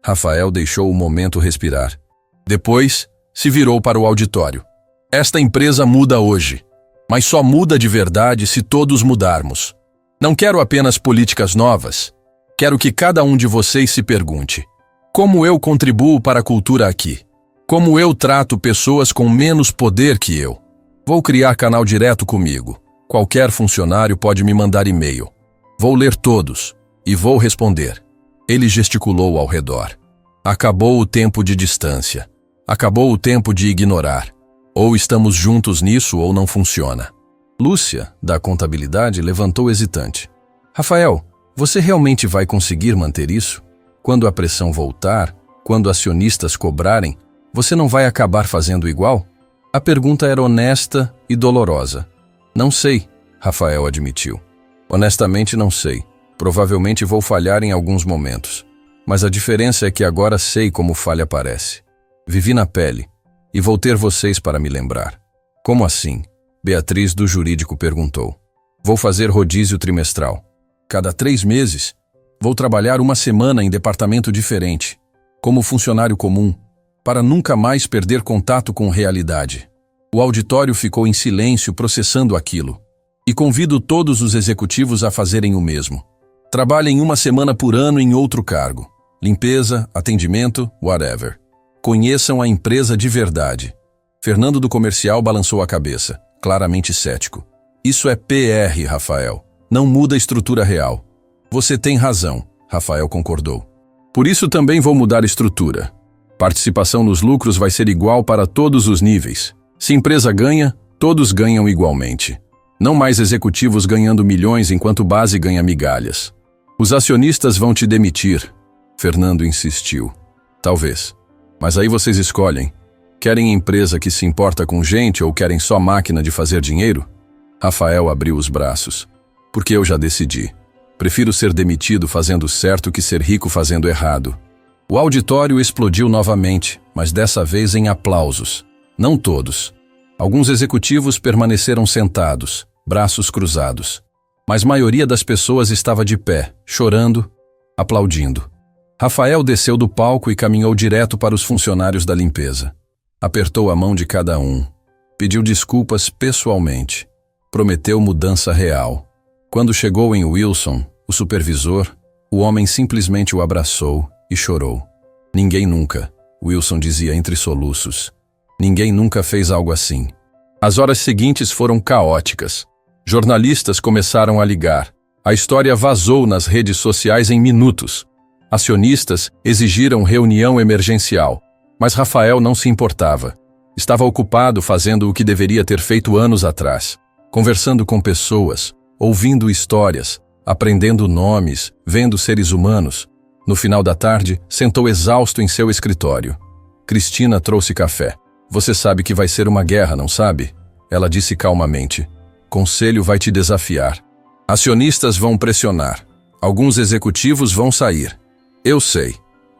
Rafael deixou o momento respirar. Depois, se virou para o auditório. Esta empresa muda hoje, mas só muda de verdade se todos mudarmos. Não quero apenas políticas novas. Quero que cada um de vocês se pergunte: como eu contribuo para a cultura aqui? Como eu trato pessoas com menos poder que eu? Vou criar canal direto comigo. Qualquer funcionário pode me mandar e-mail. Vou ler todos e vou responder. Ele gesticulou ao redor. Acabou o tempo de distância. Acabou o tempo de ignorar. Ou estamos juntos nisso ou não funciona. Lúcia, da contabilidade, levantou hesitante. Rafael, você realmente vai conseguir manter isso? Quando a pressão voltar, quando acionistas cobrarem, você não vai acabar fazendo igual? A pergunta era honesta e dolorosa. Não sei, Rafael admitiu. Honestamente não sei. Provavelmente vou falhar em alguns momentos. Mas a diferença é que agora sei como falha parece. Vivi na pele. E vou ter vocês para me lembrar. Como assim? Beatriz do jurídico perguntou. Vou fazer rodízio trimestral. Cada 3 meses, vou trabalhar 1 semana em departamento diferente, como funcionário comum, para nunca mais perder contato com realidade. O auditório ficou em silêncio processando aquilo. E convido todos os executivos a fazerem o mesmo. Trabalhem 1 semana por ano em outro cargo. Limpeza, atendimento, whatever. Conheçam a empresa de verdade. Fernando do comercial balançou a cabeça, claramente cético. Isso é PR, Rafael. Não muda a estrutura real. Você tem razão, Rafael concordou. Por isso também vou mudar a estrutura. Participação nos lucros vai ser igual para todos os níveis. Se a empresa ganha, todos ganham igualmente. Não mais executivos ganhando milhões enquanto base ganha migalhas. Os acionistas vão te demitir, Fernando insistiu. Talvez. Mas aí vocês escolhem. Querem empresa que se importa com gente ou querem só máquina de fazer dinheiro? Rafael abriu os braços. Porque eu já decidi. Prefiro ser demitido fazendo certo que ser rico fazendo errado. O auditório explodiu novamente, mas dessa vez em aplausos. Não todos. Alguns executivos permaneceram sentados, braços cruzados. Mas a maioria das pessoas estava de pé, chorando, aplaudindo. Rafael desceu do palco e caminhou direto para os funcionários da limpeza. Apertou a mão de cada um. Pediu desculpas pessoalmente. Prometeu mudança real. Quando chegou em Wilson, o supervisor, o homem simplesmente o abraçou e chorou. Ninguém nunca, Wilson dizia entre soluços. Ninguém nunca fez algo assim. As horas seguintes foram caóticas. Jornalistas começaram a ligar. A história vazou nas redes sociais em minutos. Acionistas exigiram reunião emergencial, mas Rafael não se importava. Estava ocupado fazendo o que deveria ter feito anos atrás, conversando com pessoas, ouvindo histórias, aprendendo nomes, vendo seres humanos. No final da tarde, sentou exausto em seu escritório. Cristina trouxe café. Você sabe que vai ser uma guerra, não sabe? Ela disse calmamente. Conselho vai te desafiar. Acionistas vão pressionar. Alguns executivos vão sair. Eu sei.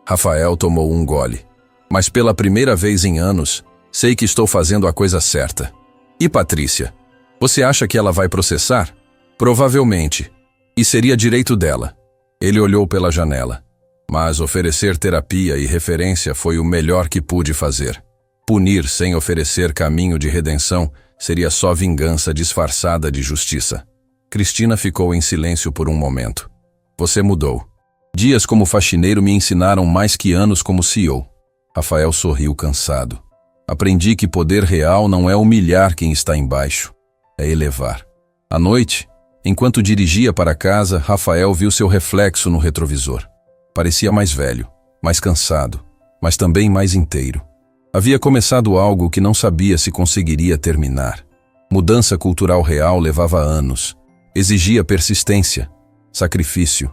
Rafael tomou um gole. Mas pela primeira vez em anos, sei que estou fazendo a coisa certa. E Patrícia? Você acha que ela vai processar? Provavelmente. E seria direito dela. Ele olhou pela janela. Mas oferecer terapia e referência foi o melhor que pude fazer. Punir sem oferecer caminho de redenção seria só vingança disfarçada de justiça. Cristina ficou em silêncio por um momento. Você mudou. Dias como faxineiro me ensinaram mais que anos como CEO. Rafael sorriu cansado. Aprendi que poder real não é humilhar quem está embaixo, é elevar. À noite, enquanto dirigia para casa, Rafael viu seu reflexo no retrovisor. Parecia mais velho, mais cansado, mas também mais inteiro. Havia começado algo que não sabia se conseguiria terminar. Mudança cultural real levava anos. Exigia persistência, sacrifício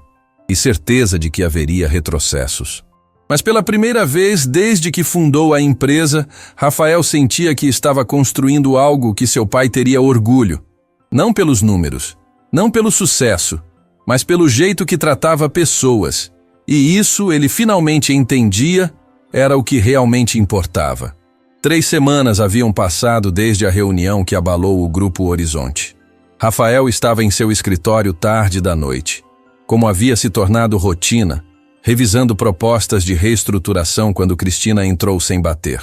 e certeza de que haveria retrocessos. Mas pela primeira vez desde que fundou a empresa, Rafael sentia que estava construindo algo que seu pai teria orgulho. Não pelos números, não pelo sucesso, mas pelo jeito que tratava pessoas. E isso ele finalmente entendia era o que realmente importava. 3 semanas haviam passado desde a reunião que abalou o Grupo Horizonte. Rafael estava em seu escritório tarde da noite. Como havia se tornado rotina, revisando propostas de reestruturação quando Cristina entrou sem bater.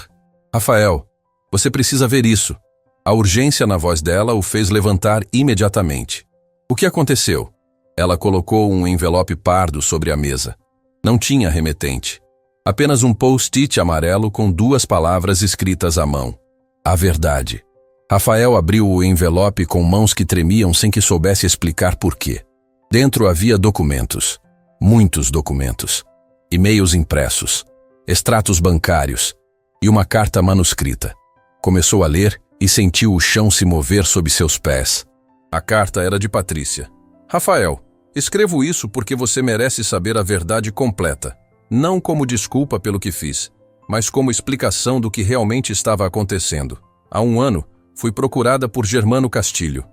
Rafael, você precisa ver isso. A urgência na voz dela o fez levantar imediatamente. O que aconteceu? Ela colocou um envelope pardo sobre a mesa. Não tinha remetente. Apenas um post-it amarelo com 2 palavras escritas à mão. A verdade. Rafael abriu o envelope com mãos que tremiam sem que soubesse explicar por quê. Dentro havia documentos. Muitos documentos. E-mails impressos. Extratos bancários. E uma carta manuscrita. Começou a ler e sentiu o chão se mover sob seus pés. A carta era de Patrícia. Rafael, escrevo isso porque você merece saber a verdade completa. Não como desculpa pelo que fiz, mas como explicação do que realmente estava acontecendo. Há 1 ano, fui procurada por Germano Castilho.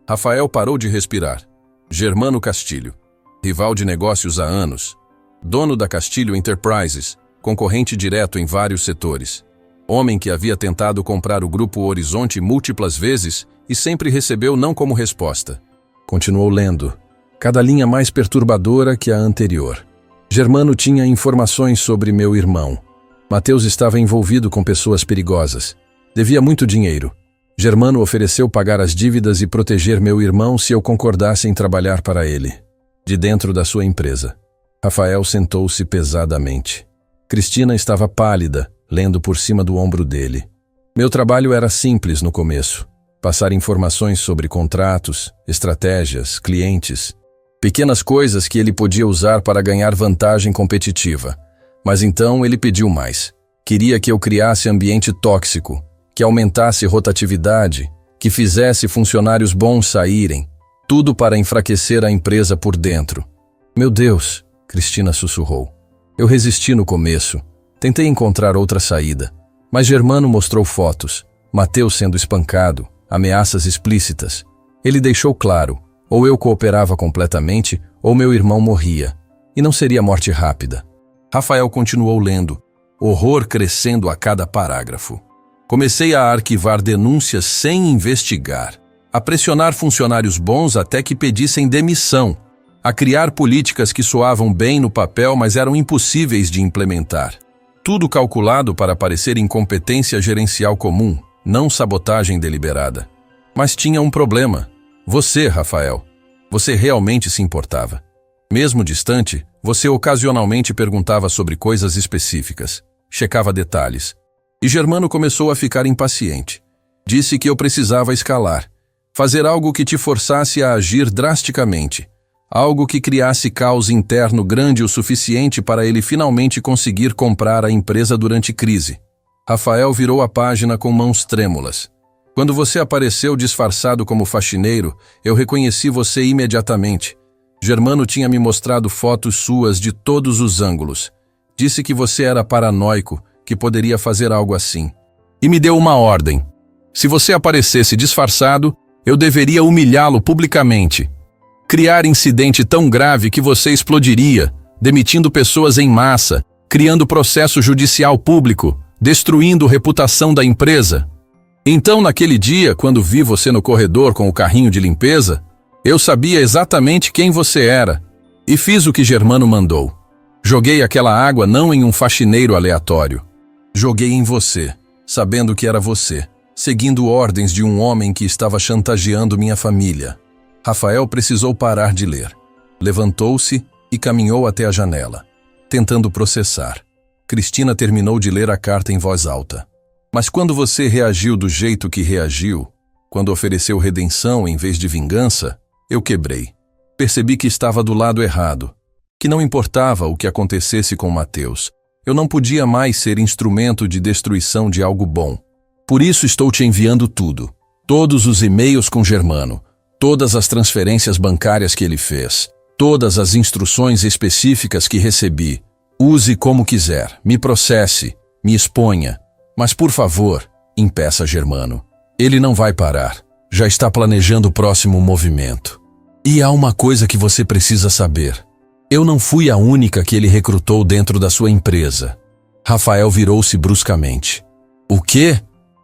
Rafael parou de respirar. Germano Castilho, rival de negócios há anos. Dono da Castilho Enterprises, concorrente direto em vários setores. Homem que havia tentado comprar o Grupo Horizonte múltiplas vezes e sempre recebeu não como resposta. Continuou lendo, cada linha mais perturbadora que a anterior. Germano tinha informações sobre meu irmão. Mateus estava envolvido com pessoas perigosas. Devia muito dinheiro. Germano ofereceu pagar as dívidas e proteger meu irmão se eu concordasse em trabalhar para ele, de dentro da sua empresa. Rafael sentou-se pesadamente. Cristina estava pálida, lendo por cima do ombro dele. Meu trabalho era simples no começo. Passar informações sobre contratos, estratégias, clientes. Pequenas coisas que ele podia usar para ganhar vantagem competitiva. Mas então ele pediu mais. Queria que eu criasse ambiente tóxico, que aumentasse rotatividade, que fizesse funcionários bons saírem. Tudo para enfraquecer a empresa por dentro. Meu Deus, Cristina sussurrou. Eu resisti no começo. Tentei encontrar outra saída. Mas Germano mostrou fotos. Mateus sendo espancado, ameaças explícitas. Ele deixou claro. Ou eu cooperava completamente, ou meu irmão morria. E não seria morte rápida. Rafael continuou lendo, horror crescendo a cada parágrafo. Comecei a arquivar denúncias sem investigar, a pressionar funcionários bons até que pedissem demissão, a criar políticas que soavam bem no papel, mas eram impossíveis de implementar. Tudo calculado para parecer incompetência gerencial comum, não sabotagem deliberada. Mas tinha um problema. Você, Rafael, você realmente se importava. Mesmo distante, você ocasionalmente perguntava sobre coisas específicas, checava detalhes. E Germano começou a ficar impaciente. Disse que eu precisava escalar, fazer algo que te forçasse a agir drasticamente, algo que criasse caos interno grande o suficiente para ele finalmente conseguir comprar a empresa durante crise. Rafael virou a página com mãos trêmulas. Quando você apareceu disfarçado como faxineiro, eu reconheci você imediatamente. Germano tinha me mostrado fotos suas de todos os ângulos. Disse que você era paranoico, que poderia fazer algo assim. E me deu uma ordem. Se você aparecesse disfarçado, eu deveria humilhá-lo publicamente. Criar incidente tão grave que você explodiria, demitindo pessoas em massa, criando processo judicial público, destruindo a reputação da empresa. Então, naquele dia, quando vi você no corredor com o carrinho de limpeza, eu sabia exatamente quem você era e fiz o que Germano mandou. Joguei aquela água não em um faxineiro aleatório. Joguei em você, sabendo que era você, seguindo ordens de um homem que estava chantageando minha família. Rafael precisou parar de ler. Levantou-se e caminhou até a janela, tentando processar. Cristina terminou de ler a carta em voz alta. Mas quando você reagiu do jeito que reagiu, quando ofereceu redenção em vez de vingança, eu quebrei. Percebi que estava do lado errado, que não importava o que acontecesse com Mateus. Eu não podia mais ser instrumento de destruição de algo bom. Por isso estou te enviando tudo. Todos os e-mails com Germano, todas as transferências bancárias que ele fez, todas as instruções específicas que recebi. Use como quiser, me processe, me exponha. Mas, por favor, impeça Germano. Ele não vai parar. Já está planejando o próximo movimento. E há uma coisa que você precisa saber. Eu não fui a única que ele recrutou dentro da sua empresa. Rafael virou-se bruscamente. O quê?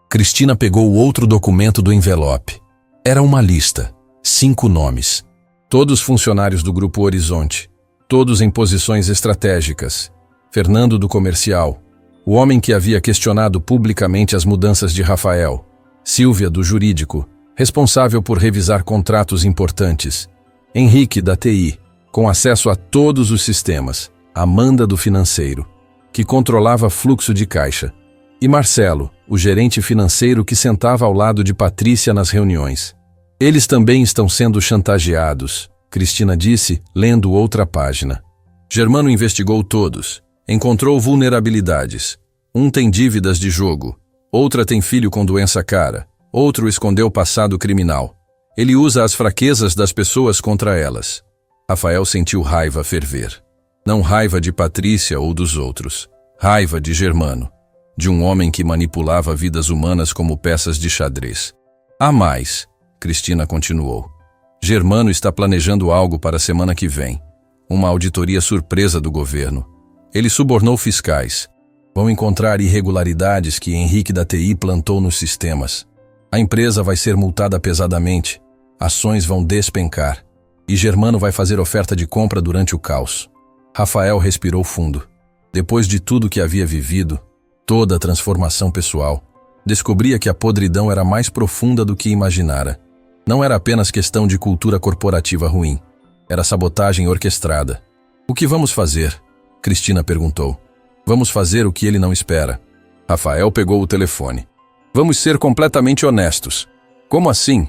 Cristina pegou o outro documento do envelope. Era uma lista. 5 nomes. Todos funcionários do Grupo Horizonte. Todos em posições estratégicas. Fernando do comercial. O homem que havia questionado publicamente as mudanças de Rafael. Silvia do jurídico, responsável por revisar contratos importantes. Henrique da TI, com acesso a todos os sistemas. Amanda do financeiro, que controlava fluxo de caixa. E Marcelo, o gerente financeiro que sentava ao lado de Patrícia nas reuniões. Eles também estão sendo chantageados, Cristina disse, lendo outra página. Germano investigou todos. Encontrou vulnerabilidades. Um tem dívidas de jogo. Outra tem filho com doença cara. Outro escondeu passado criminal. Ele usa as fraquezas das pessoas contra elas. Rafael sentiu raiva ferver. Não raiva de Patrícia ou dos outros. Raiva de Germano. De um homem que manipulava vidas humanas como peças de xadrez. Há mais, Cristina continuou. Germano está planejando algo para a semana que vem. Uma auditoria surpresa do governo. Ele subornou fiscais. Vão encontrar irregularidades que Henrique da TI plantou nos sistemas. A empresa vai ser multada pesadamente. Ações vão despencar. E Germano vai fazer oferta de compra durante o caos. Rafael respirou fundo. Depois de tudo que havia vivido, toda a transformação pessoal, descobria que a podridão era mais profunda do que imaginara. Não era apenas questão de cultura corporativa ruim. Era sabotagem orquestrada. O que vamos fazer? Cristina perguntou. Vamos fazer o que ele não espera. Rafael pegou o telefone. Vamos ser completamente honestos. Como assim?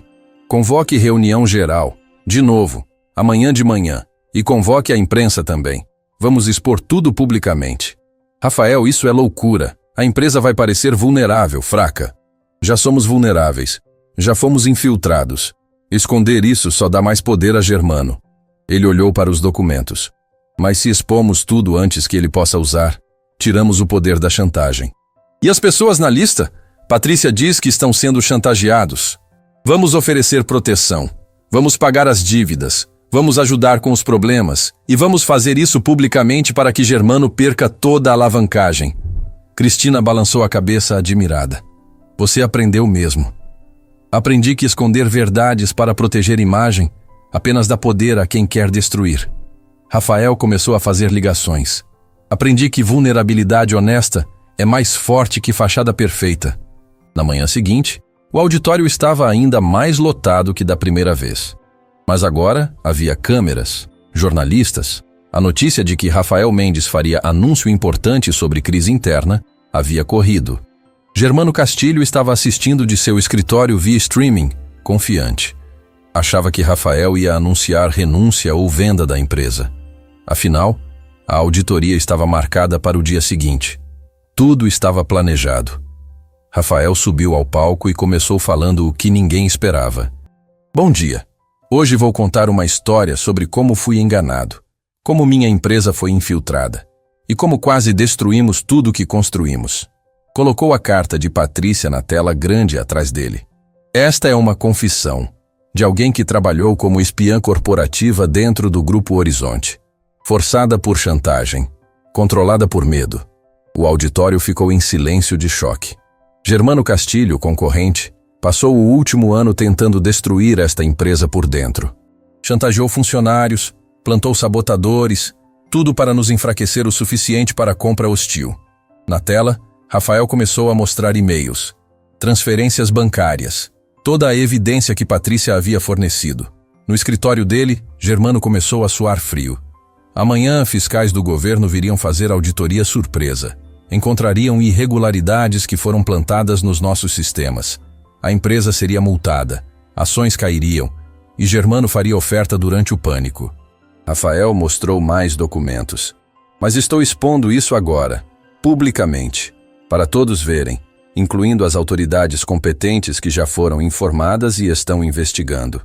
Convoque reunião geral. De novo. Amanhã de manhã. E convoque a imprensa também. Vamos expor tudo publicamente. Rafael, isso é loucura. A empresa vai parecer vulnerável, fraca. Já somos vulneráveis. Já fomos infiltrados. Esconder isso só dá mais poder a Germano. Ele olhou para os documentos. Mas se expomos tudo antes que ele possa usar, tiramos o poder da chantagem. E as pessoas na lista? Patrícia diz que estão sendo chantageados. Vamos oferecer proteção. Vamos pagar as dívidas. Vamos ajudar com os problemas. E vamos fazer isso publicamente para que Germano perca toda a alavancagem. Cristina balançou a cabeça admirada. Você aprendeu mesmo. Aprendi que esconder verdades para proteger imagem apenas dá poder a quem quer destruir. Rafael começou a fazer ligações. Aprendi que vulnerabilidade honesta é mais forte que fachada perfeita. Na manhã seguinte, o auditório estava ainda mais lotado que da primeira vez. Mas agora havia câmeras, jornalistas. A notícia de que Rafael Mendes faria anúncio importante sobre crise interna havia corrido. Germano Castilho estava assistindo de seu escritório via streaming, confiante. Achava que Rafael ia anunciar renúncia ou venda da empresa. Afinal, a auditoria estava marcada para o dia seguinte. Tudo estava planejado. Rafael subiu ao palco e começou falando o que ninguém esperava. Bom dia. Hoje vou contar uma história sobre como fui enganado, como minha empresa foi infiltrada e como quase destruímos tudo o que construímos. Colocou a carta de Patrícia na tela grande atrás dele. Esta é uma confissão de alguém que trabalhou como espiã corporativa dentro do Grupo Horizonte. Forçada por chantagem, controlada por medo. O auditório ficou em silêncio de choque. Germano Castilho, concorrente, passou o último ano tentando destruir esta empresa por dentro. Chantageou funcionários, plantou sabotadores, tudo para nos enfraquecer o suficiente para a compra hostil. Na tela, Rafael começou a mostrar e-mails, transferências bancárias, toda a evidência que Patrícia havia fornecido. No escritório dele, Germano começou a suar frio. Amanhã, fiscais do governo viriam fazer auditoria surpresa. Encontrariam irregularidades que foram plantadas nos nossos sistemas. A empresa seria multada, ações cairiam, e Germano faria oferta durante o pânico. Rafael mostrou mais documentos. Mas estou expondo isso agora, publicamente, para todos verem, incluindo as autoridades competentes que já foram informadas e estão investigando.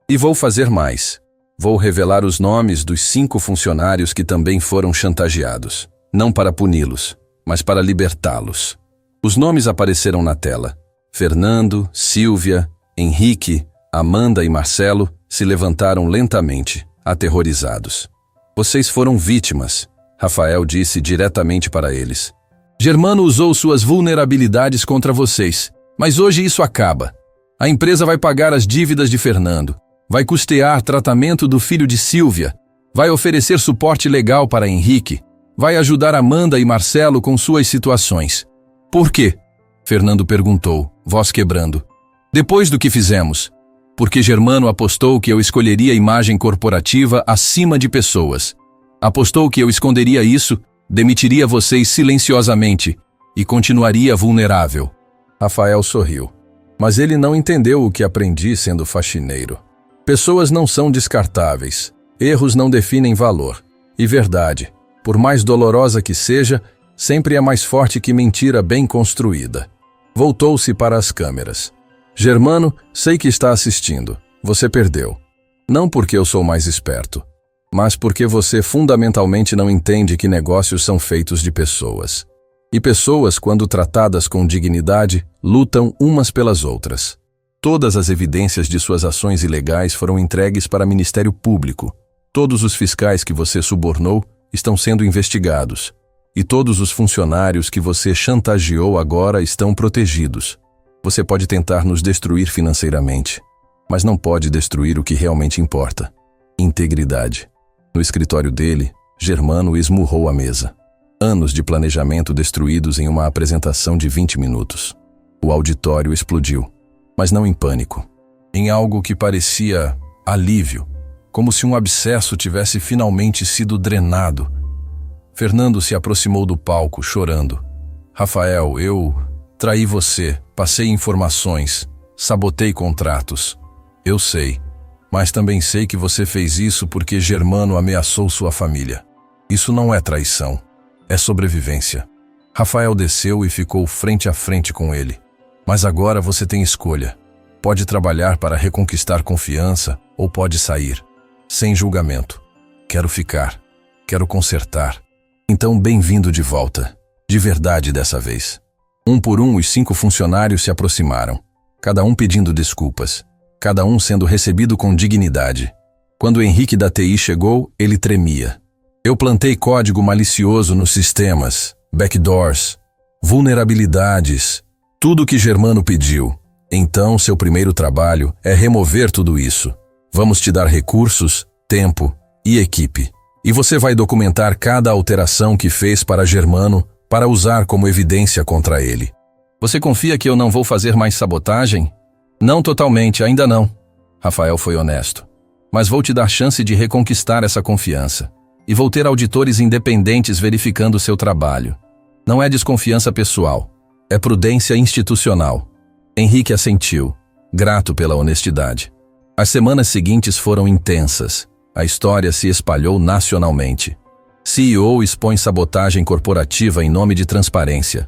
E vou fazer mais. Vou revelar os nomes dos 5 funcionários que também foram chantageados. Não para puni-los, mas para libertá-los. Os nomes apareceram na tela. Fernando, Silvia, Henrique, Amanda e Marcelo se levantaram lentamente, aterrorizados. Vocês foram vítimas, Rafael disse diretamente para eles. Germano usou suas vulnerabilidades contra vocês, mas hoje isso acaba. A empresa vai pagar as dívidas de Fernando, vai custear tratamento do filho de Silvia, vai oferecer suporte legal para Henrique, vai ajudar Amanda e Marcelo com suas situações. Por quê? Fernando perguntou, voz quebrando. Depois do que fizemos. Porque Germano apostou que eu escolheria imagem corporativa acima de pessoas. Apostou que eu esconderia isso, demitiria vocês silenciosamente e continuaria vulnerável. Rafael sorriu. Mas ele não entendeu o que aprendi sendo faxineiro. Pessoas não são descartáveis. Erros não definem valor. E verdade, por mais dolorosa que seja, sempre é mais forte que mentira bem construída. Voltou-se para as câmeras. Germano, sei que está assistindo. Você perdeu. Não porque eu sou mais esperto, mas porque você fundamentalmente não entende que negócios são feitos de pessoas. E pessoas, quando tratadas com dignidade, lutam umas pelas outras. Todas as evidências de suas ações ilegais foram entregues para o Ministério Público. Todos os fiscais que você subornou estão sendo investigados. E todos os funcionários que você chantageou agora estão protegidos. Você pode tentar nos destruir financeiramente, mas não pode destruir o que realmente importa. Integridade. No escritório dele, Germano esmurrou a mesa. Anos de planejamento destruídos em uma apresentação de 20 minutos. O auditório explodiu, mas não em pânico. Em algo que parecia alívio, como se um abscesso tivesse finalmente sido drenado. Fernando se aproximou do palco, chorando. Rafael, eu traí você, passei informações, sabotei contratos. Eu sei, mas também sei que você fez isso porque Germano ameaçou sua família. Isso não é traição, é sobrevivência. Rafael desceu e ficou frente a frente com ele. Mas agora você tem escolha. Pode trabalhar para reconquistar confiança ou pode sair. Sem julgamento. Quero ficar. Quero consertar. Então, bem-vindo de volta. De verdade dessa vez. Um por um, os 5 funcionários se aproximaram. Cada um pedindo desculpas. Cada um sendo recebido com dignidade. Quando Henrique da TI chegou, ele tremia. Eu plantei código malicioso nos sistemas, backdoors, vulnerabilidades, tudo o que Germano pediu. Então, seu primeiro trabalho é remover tudo isso. Vamos te dar recursos, tempo e equipe. E você vai documentar cada alteração que fez para Germano para usar como evidência contra ele. Você confia que eu não vou fazer mais sabotagem? Não totalmente, ainda não. Rafael foi honesto. Mas vou te dar chance de reconquistar essa confiança. E vou ter auditores independentes verificando o seu trabalho. Não é desconfiança pessoal, é prudência institucional. Henrique assentiu, grato pela honestidade. As semanas seguintes foram intensas. A história se espalhou nacionalmente. CEO expõe sabotagem corporativa em nome de transparência.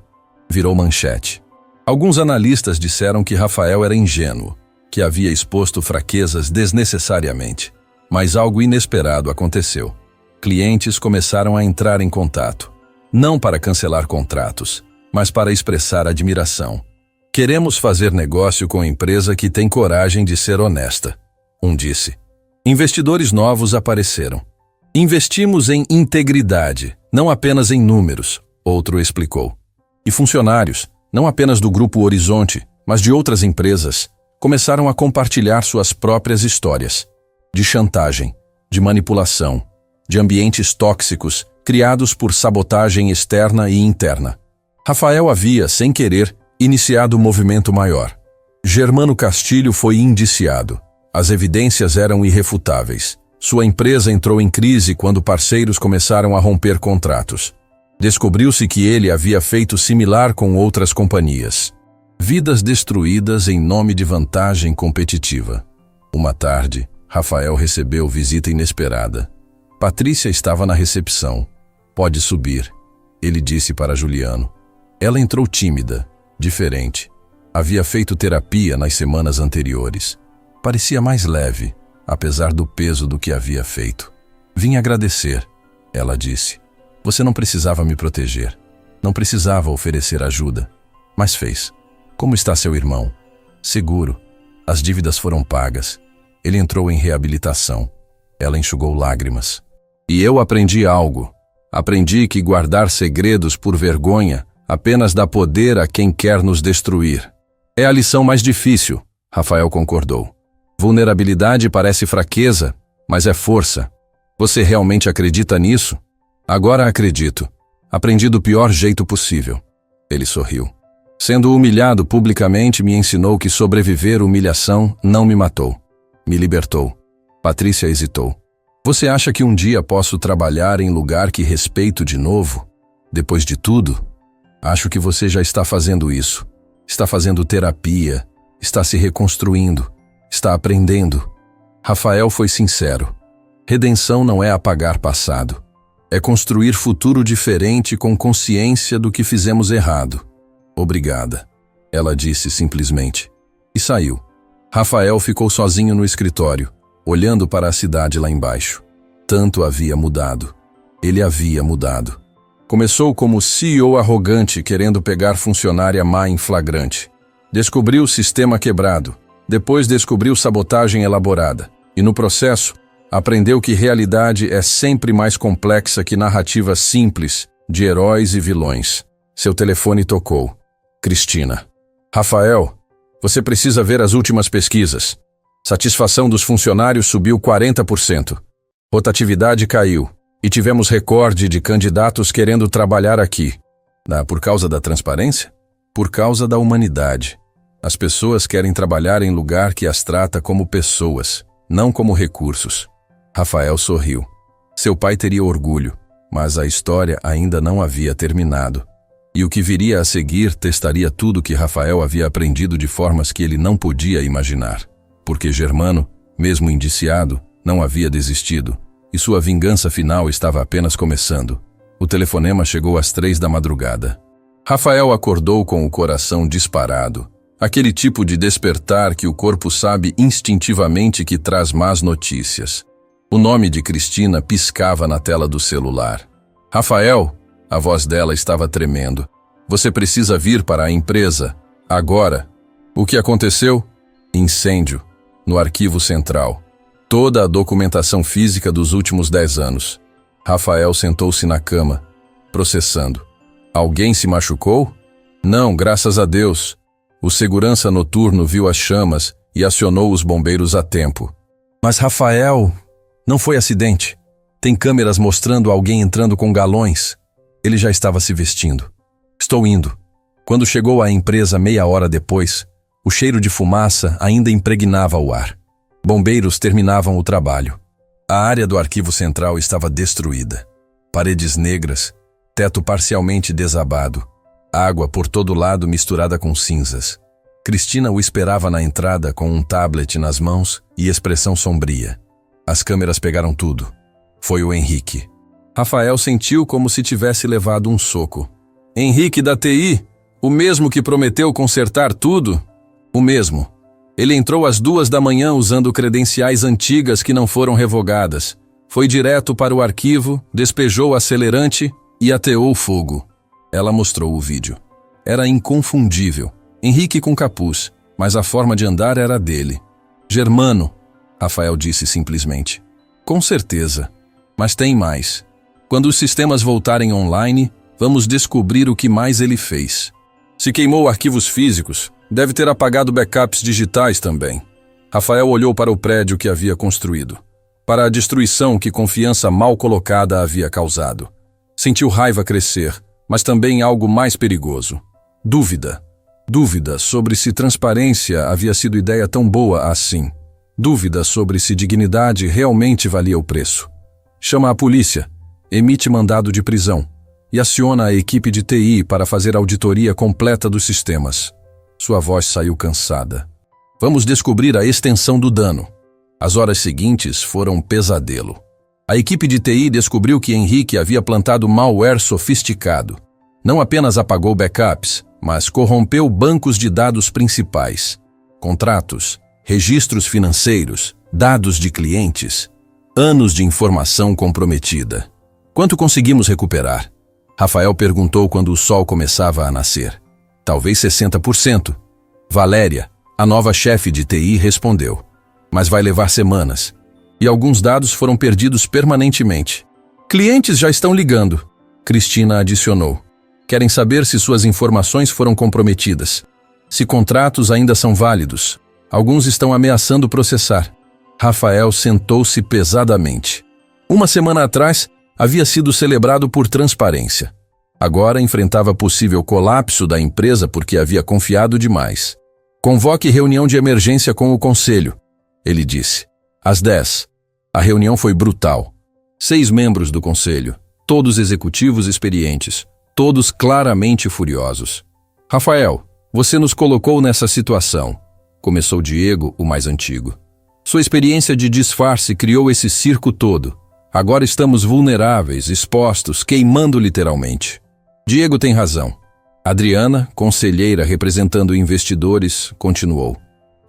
Virou manchete. Alguns analistas disseram que Rafael era ingênuo, que havia exposto fraquezas desnecessariamente. Mas algo inesperado aconteceu. Clientes começaram a entrar em contato. Não para cancelar contratos, mas para expressar admiração. Queremos fazer negócio com empresa que tem coragem de ser honesta, um disse. Investidores novos apareceram. Investimos em integridade, não apenas em números, outro explicou. E funcionários, não apenas do Grupo Horizonte, mas de outras empresas, começaram a compartilhar suas próprias histórias. De chantagem, de manipulação, de ambientes tóxicos criados por sabotagem externa e interna. Rafael havia, sem querer, iniciado um movimento maior. Germano Castilho foi indiciado. As evidências eram irrefutáveis. Sua empresa entrou em crise quando parceiros começaram a romper contratos. Descobriu-se que ele havia feito similar com outras companhias. Vidas destruídas em nome de vantagem competitiva. Uma tarde, Rafael recebeu visita inesperada. Patrícia estava na recepção. Pode subir, ele disse para Juliano. Ela entrou tímida, diferente. Havia feito terapia nas semanas anteriores. Parecia mais leve, apesar do peso do que havia feito. Vim agradecer, ela disse. Você não precisava me proteger. Não precisava oferecer ajuda. Mas fez. Como está seu irmão? Seguro. As dívidas foram pagas. Ele entrou em reabilitação. Ela enxugou lágrimas. E eu aprendi algo. Aprendi que guardar segredos por vergonha apenas dá poder a quem quer nos destruir. É a lição mais difícil, Rafael concordou. Vulnerabilidade parece fraqueza, mas é força. Você realmente acredita nisso? Agora acredito. Aprendi do pior jeito possível. Ele sorriu. Sendo humilhado publicamente, me ensinou que sobreviver à humilhação não me matou. Me libertou. Patrícia hesitou. Você acha que um dia posso trabalhar em lugar que respeito de novo? Depois de tudo? Acho que você já está fazendo isso. Está fazendo terapia. Está se reconstruindo. Está aprendendo. Rafael foi sincero. Redenção não é apagar passado. É construir futuro diferente com consciência do que fizemos errado. Obrigada, ela disse simplesmente. E saiu. Rafael ficou sozinho no escritório, olhando para a cidade lá embaixo. Tanto havia mudado. Ele havia mudado. Começou como CEO arrogante querendo pegar funcionária má em flagrante. Descobriu o sistema quebrado. Depois descobriu sabotagem elaborada. E no processo, aprendeu que realidade é sempre mais complexa que narrativas simples de heróis e vilões. Seu telefone tocou. Cristina. Rafael, você precisa ver as últimas pesquisas. Satisfação dos funcionários subiu 40%. Rotatividade caiu. E tivemos recorde de candidatos querendo trabalhar aqui. Por causa da transparência? Por causa da humanidade. As pessoas querem trabalhar em lugar que as trata como pessoas, não como recursos. Rafael sorriu. Seu pai teria orgulho, mas a história ainda não havia terminado. E o que viria a seguir testaria tudo que Rafael havia aprendido de formas que ele não podia imaginar. Porque Germano, mesmo indiciado, não havia desistido, e sua vingança final estava apenas começando. O telefonema chegou às 3 da madrugada. Rafael acordou com o coração disparado. Aquele tipo de despertar que o corpo sabe instintivamente que traz más notícias. O nome de Cristina piscava na tela do celular. Rafael, a voz dela estava tremendo. Você precisa vir para a empresa, agora. O que aconteceu? Incêndio, no arquivo central. Toda a documentação física dos últimos 10 anos. Rafael sentou-se na cama, processando. Alguém se machucou? Não, graças a Deus. O segurança noturno viu as chamas e acionou os bombeiros a tempo. Mas Rafael, não foi acidente. Tem câmeras mostrando alguém entrando com galões. Ele já estava se vestindo. Estou indo. Quando chegou à empresa meia hora depois, o cheiro de fumaça ainda impregnava o ar. Bombeiros terminavam o trabalho. A área do arquivo central estava destruída. Paredes negras, teto parcialmente desabado. Água por todo lado misturada com cinzas. Cristina o esperava na entrada com um tablet nas mãos e expressão sombria. As câmeras pegaram tudo. Foi o Henrique. Rafael sentiu como se tivesse levado um soco. Henrique da TI, o mesmo que prometeu consertar tudo? O mesmo. Ele entrou às 2 da manhã usando credenciais antigas que não foram revogadas. Foi direto para o arquivo, despejou o acelerante e ateou fogo. Ela mostrou o vídeo. Era inconfundível. Henrique com capuz, mas a forma de andar era dele. Germano, Rafael disse simplesmente. Com certeza. Mas tem mais. Quando os sistemas voltarem online, vamos descobrir o que mais ele fez. Se queimou arquivos físicos, deve ter apagado backups digitais também. Rafael olhou para o prédio que havia construído. Para a destruição que confiança mal colocada havia causado. Sentiu raiva crescer, mas também algo mais perigoso. Dúvida. Dúvida sobre se transparência havia sido ideia tão boa assim. Dúvida sobre se dignidade realmente valia o preço. Chama a polícia, emite mandado de prisão e aciona a equipe de TI para fazer auditoria completa dos sistemas. Sua voz saiu cansada. Vamos descobrir a extensão do dano. As horas seguintes foram um pesadelo. A equipe de TI descobriu que Henrique havia plantado malware sofisticado. Não apenas apagou backups, mas corrompeu bancos de dados principais. Contratos, registros financeiros, dados de clientes. Anos de informação comprometida. Quanto conseguimos recuperar? Rafael perguntou quando o sol começava a nascer. Talvez 60%. Valéria, a nova chefe de TI, respondeu. mas vai levar semanas. E alguns dados foram perdidos permanentemente. Clientes já estão ligando, Cristina adicionou. Querem saber se suas informações foram comprometidas, se contratos ainda são válidos. Alguns estão ameaçando processar. Rafael sentou-se pesadamente. Uma semana atrás, havia sido celebrado por transparência. Agora enfrentava possível colapso da empresa porque havia confiado demais. Convoque reunião de emergência com o conselho, ele disse. Às 10. A reunião foi brutal. 6 membros do conselho, todos executivos experientes, todos claramente furiosos. Rafael, você nos colocou nessa situação, começou Diego, o mais antigo. Sua experiência de disfarce criou esse circo todo. Agora estamos vulneráveis, expostos, queimando literalmente. Diego tem razão. Adriana, conselheira representando investidores, continuou.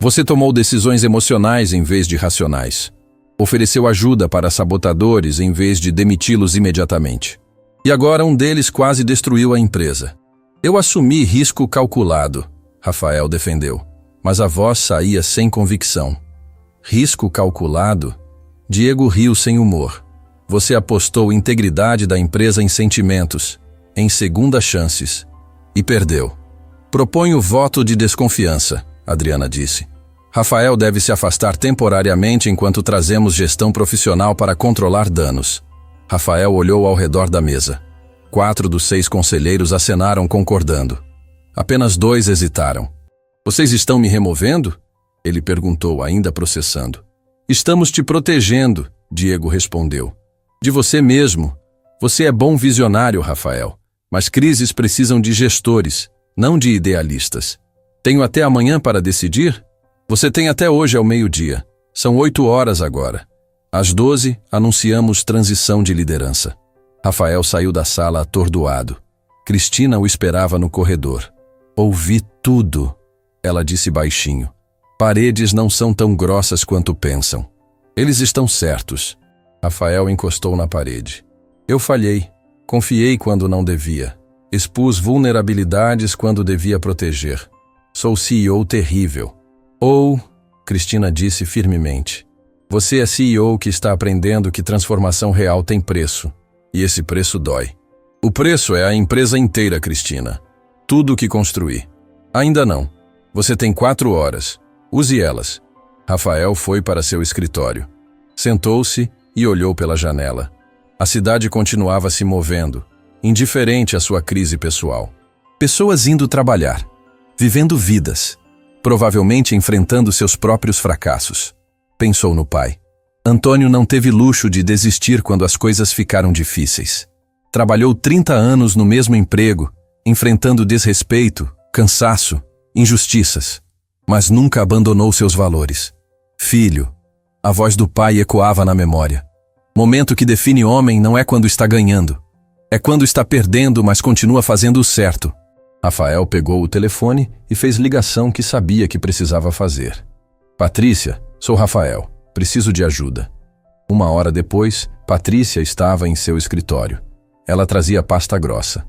Você tomou decisões emocionais em vez de racionais. Ofereceu ajuda para sabotadores em vez de demiti-los imediatamente. E agora um deles quase destruiu a empresa. Eu assumi risco calculado, Rafael defendeu, mas a voz saía sem convicção. Risco calculado? Diego riu sem humor. Você apostou integridade da empresa em sentimentos, em segundas chances, e perdeu. Proponho voto de desconfiança, Adriana disse. Rafael deve se afastar temporariamente enquanto trazemos gestão profissional para controlar danos. Rafael olhou ao redor da mesa. 4 dos 6 conselheiros acenaram concordando. Apenas 2 hesitaram. Vocês estão me removendo? Ele perguntou, ainda processando. Estamos te protegendo, Diego respondeu. De você mesmo. Você é bom visionário, Rafael. Mas crises precisam de gestores, não de idealistas. Tenho até amanhã para decidir? Você tem até hoje ao meio-dia. São 8 horas agora. Às 12, anunciamos transição de liderança. Rafael saiu da sala atordoado. Cristina o esperava no corredor. Ouvi tudo, ela disse baixinho. Paredes não são tão grossas quanto pensam. Eles estão certos. Rafael encostou na parede. Eu falhei. Confiei quando não devia. Expus vulnerabilidades quando devia proteger. Sou CEO terrível. Ou, Cristina disse firmemente, você é CEO que está aprendendo que transformação real tem preço. E esse preço dói. O preço é a empresa inteira, Cristina. Tudo o que construí. Ainda não. Você tem 4 horas. Use elas. Rafael foi para seu escritório. Sentou-se e olhou pela janela. A cidade continuava se movendo, indiferente à sua crise pessoal. Pessoas indo trabalhar, vivendo vidas, provavelmente enfrentando seus próprios fracassos. Pensou no pai. Antônio não teve luxo de desistir quando as coisas ficaram difíceis. Trabalhou 30 anos no mesmo emprego, enfrentando desrespeito, cansaço, injustiças, mas nunca abandonou seus valores. Filho, a voz do pai ecoava na memória. Momento que define homem não é quando está ganhando. É quando está perdendo, mas continua fazendo o certo. Rafael pegou o telefone e fez ligação que sabia que precisava fazer. Patrícia, sou Rafael. Preciso de ajuda. 1 hora depois, Patrícia estava em seu escritório. Ela trazia pasta grossa.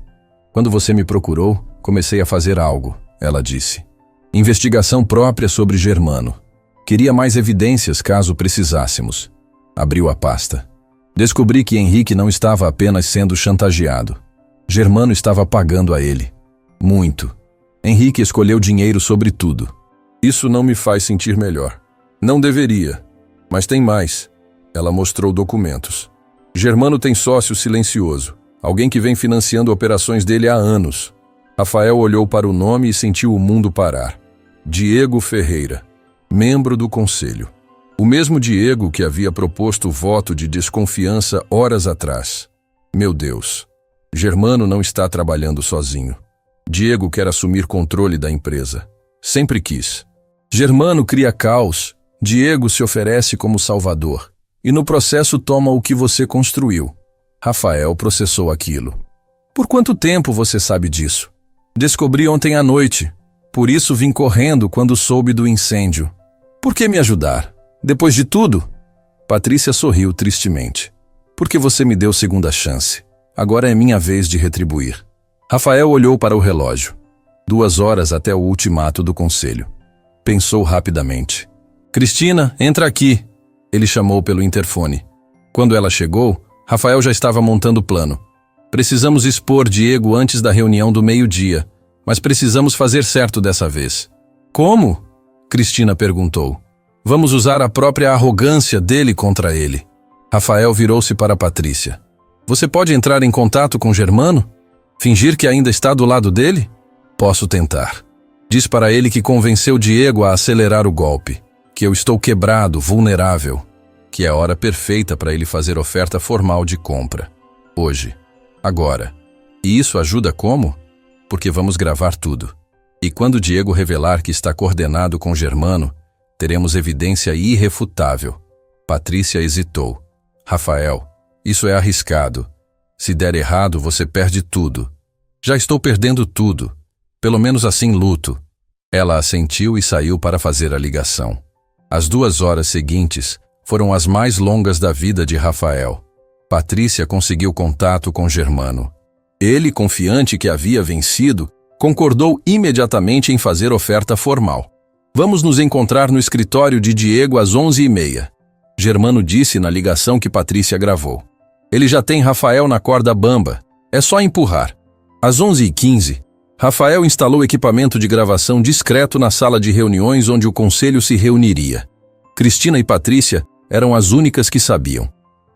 Quando você me procurou, comecei a fazer algo, ela disse. Investigação própria sobre Germano. Queria mais evidências caso precisássemos. Abriu a pasta. Descobri que Henrique não estava apenas sendo chantageado. Germano estava pagando a ele. Muito. Henrique escolheu dinheiro sobre tudo. Isso não me faz sentir melhor. Não deveria. Mas tem mais. Ela mostrou documentos. Germano tem sócio silencioso. Alguém que vem financiando operações dele há anos. Rafael olhou para o nome e sentiu o mundo parar. Diego Ferreira, membro do conselho. O mesmo Diego que havia proposto o voto de desconfiança horas atrás. Meu Deus. Germano não está trabalhando sozinho. Diego quer assumir controle da empresa. Sempre quis. Germano cria caos. Diego se oferece como salvador. E no processo toma o que você construiu. Rafael processou aquilo. Por quanto tempo você sabe disso? Descobri ontem à noite. Por isso vim correndo quando soube do incêndio. Por que me ajudar? Depois de tudo? Patrícia sorriu tristemente. Porque você me deu segunda chance. Agora é minha vez de retribuir. Rafael olhou para o relógio. 2 horas até o ultimato do conselho. Pensou rapidamente. Cristina, entra aqui, ele chamou pelo interfone. Quando ela chegou, Rafael já estava montando o plano. Precisamos expor Diego antes da reunião do meio-dia, mas precisamos fazer certo dessa vez. Como? Cristina perguntou. Vamos usar a própria arrogância dele contra ele. Rafael virou-se para Patrícia. Você pode entrar em contato com Germano? Fingir que ainda está do lado dele? Posso tentar. Diz para ele que convenceu Diego a acelerar o golpe, que eu estou quebrado, vulnerável, que é a hora perfeita para ele fazer oferta formal de compra. Hoje. Agora. E isso ajuda como? Porque vamos gravar tudo. E quando Diego revelar que está coordenado com Germano, teremos evidência irrefutável. Patrícia hesitou. Rafael, isso é arriscado. Se der errado, você perde tudo. Já estou perdendo tudo. Pelo menos assim luto. Ela assentiu e saiu para fazer a ligação. As 2 horas seguintes foram as mais longas da vida de Rafael. Patrícia conseguiu contato com Germano. Ele, confiante que havia vencido, concordou imediatamente em fazer oferta formal. Vamos nos encontrar no escritório de Diego às 11h30. Germano disse na ligação que Patrícia gravou. Ele já tem Rafael na corda bamba. É só empurrar. Às 11h15, Rafael instalou equipamento de gravação discreto na sala de reuniões onde o conselho se reuniria. Cristina e Patrícia eram as únicas que sabiam.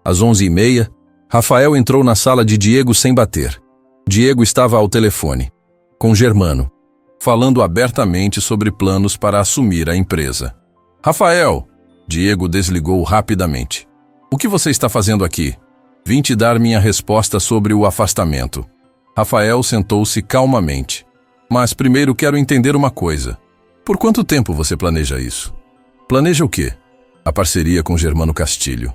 Às 11h30, Rafael entrou na sala de Diego sem bater. Diego estava ao telefone, com Germano, falando abertamente sobre planos para assumir a empresa. Rafael, Diego desligou rapidamente. O que você está fazendo aqui? Vim te dar minha resposta sobre o afastamento. Rafael sentou-se calmamente. Mas primeiro quero entender uma coisa. Por quanto tempo você planeja isso? Planeja o quê? A parceria com Germano Castilho.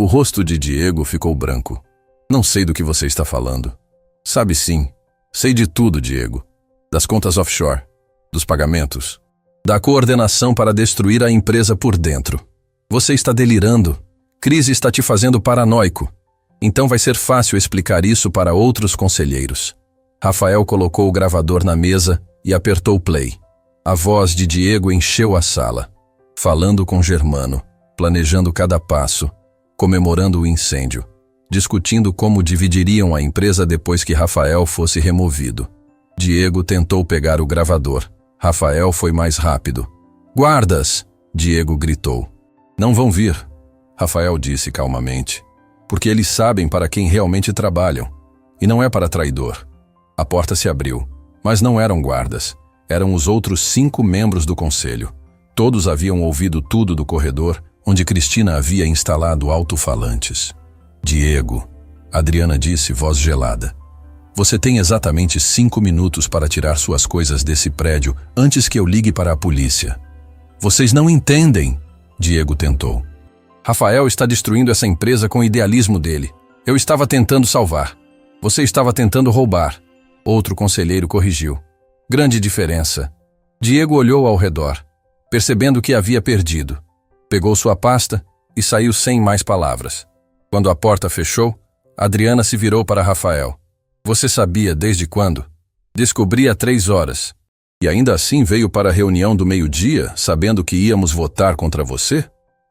O rosto de Diego ficou branco. Não sei do que você está falando. Sabe sim. Sei de tudo, Diego. Das contas offshore, dos pagamentos, da coordenação para destruir a empresa por dentro. Você está delirando. Crise está te fazendo paranoico. Então vai ser fácil explicar isso para outros conselheiros. Rafael colocou o gravador na mesa e apertou play. A voz de Diego encheu a sala, falando com Germano, planejando cada passo, comemorando o incêndio, discutindo como dividiriam a empresa depois que Rafael fosse removido. Diego tentou pegar o gravador. Rafael foi mais rápido. Guardas! Diego gritou. Não vão vir, Rafael disse calmamente, porque eles sabem para quem realmente trabalham, e não é para traidor. A porta se abriu, mas não eram guardas, eram os outros 5 membros do conselho. Todos haviam ouvido tudo do corredor, onde Cristina havia instalado alto-falantes. Diego, Adriana disse, voz gelada. Você tem exatamente 5 minutos para tirar suas coisas desse prédio antes que eu ligue para a polícia. Vocês não entendem, Diego tentou. Rafael está destruindo essa empresa com o idealismo dele. Eu estava tentando salvar. Você estava tentando roubar. Outro conselheiro corrigiu. Grande diferença. Diego olhou ao redor, percebendo que havia perdido. Pegou sua pasta e saiu sem mais palavras. Quando a porta fechou, Adriana se virou para Rafael. Você sabia desde quando? Descobri há 3 horas. E ainda assim veio para a reunião do meio-dia, sabendo que íamos votar contra você?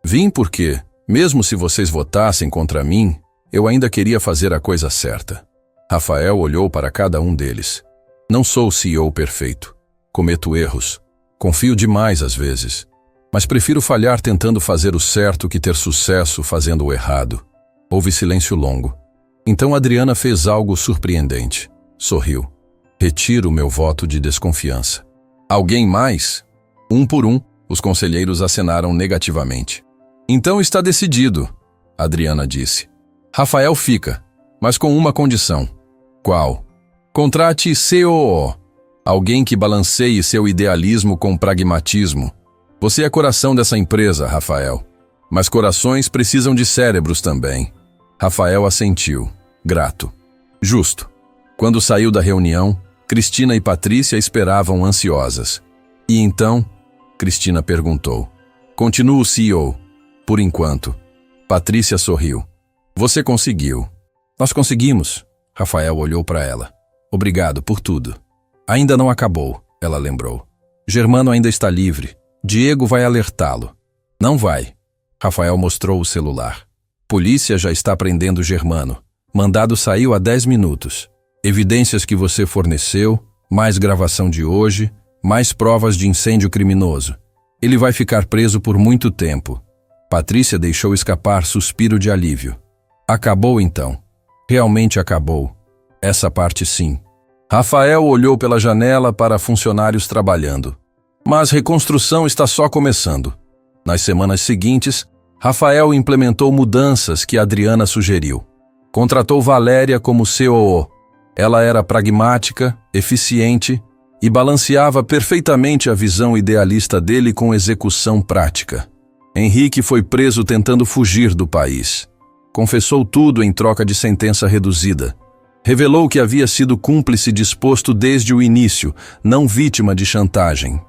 Vim porque, mesmo se vocês votassem contra mim, eu ainda queria fazer a coisa certa. Rafael olhou para cada um deles. Não sou o CEO perfeito. Cometo erros. Confio demais às vezes. Mas prefiro falhar tentando fazer o certo que ter sucesso fazendo o errado. Houve silêncio longo. Então Adriana fez algo surpreendente. Sorriu. Retiro meu voto de desconfiança. Alguém mais? Um por um, os conselheiros acenaram negativamente. Então está decidido, Adriana disse. Rafael fica, mas com uma condição. Qual? Contrate COO. Alguém que balanceie seu idealismo com pragmatismo. Você é coração dessa empresa, Rafael. Mas corações precisam de cérebros também. Rafael assentiu, grato. Justo. Quando saiu da reunião, Cristina e Patrícia esperavam ansiosas. E então, Cristina perguntou. Continua o CEO. Por enquanto. Patrícia sorriu. Você conseguiu. Nós conseguimos. Rafael olhou para ela. Obrigado por tudo. Ainda não acabou, ela lembrou. Germano ainda está livre. Diego vai alertá-lo. Não vai. Rafael mostrou o celular. Polícia já está prendendo Germano. Mandado saiu há 10 minutos. Evidências que você forneceu, mais gravação de hoje, mais provas de incêndio criminoso. Ele vai ficar preso por muito tempo. Patrícia deixou escapar suspiro de alívio. Acabou então. Realmente acabou. Essa parte sim. Rafael olhou pela janela para funcionários trabalhando. Mas reconstrução está só começando. Nas semanas seguintes, Rafael implementou mudanças que Adriana sugeriu. Contratou Valéria como COO. Ela era pragmática, eficiente e balanceava perfeitamente a visão idealista dele com execução prática. Henrique foi preso tentando fugir do país. Confessou tudo em troca de sentença reduzida. Revelou que havia sido cúmplice disposto desde o início, não vítima de chantagem.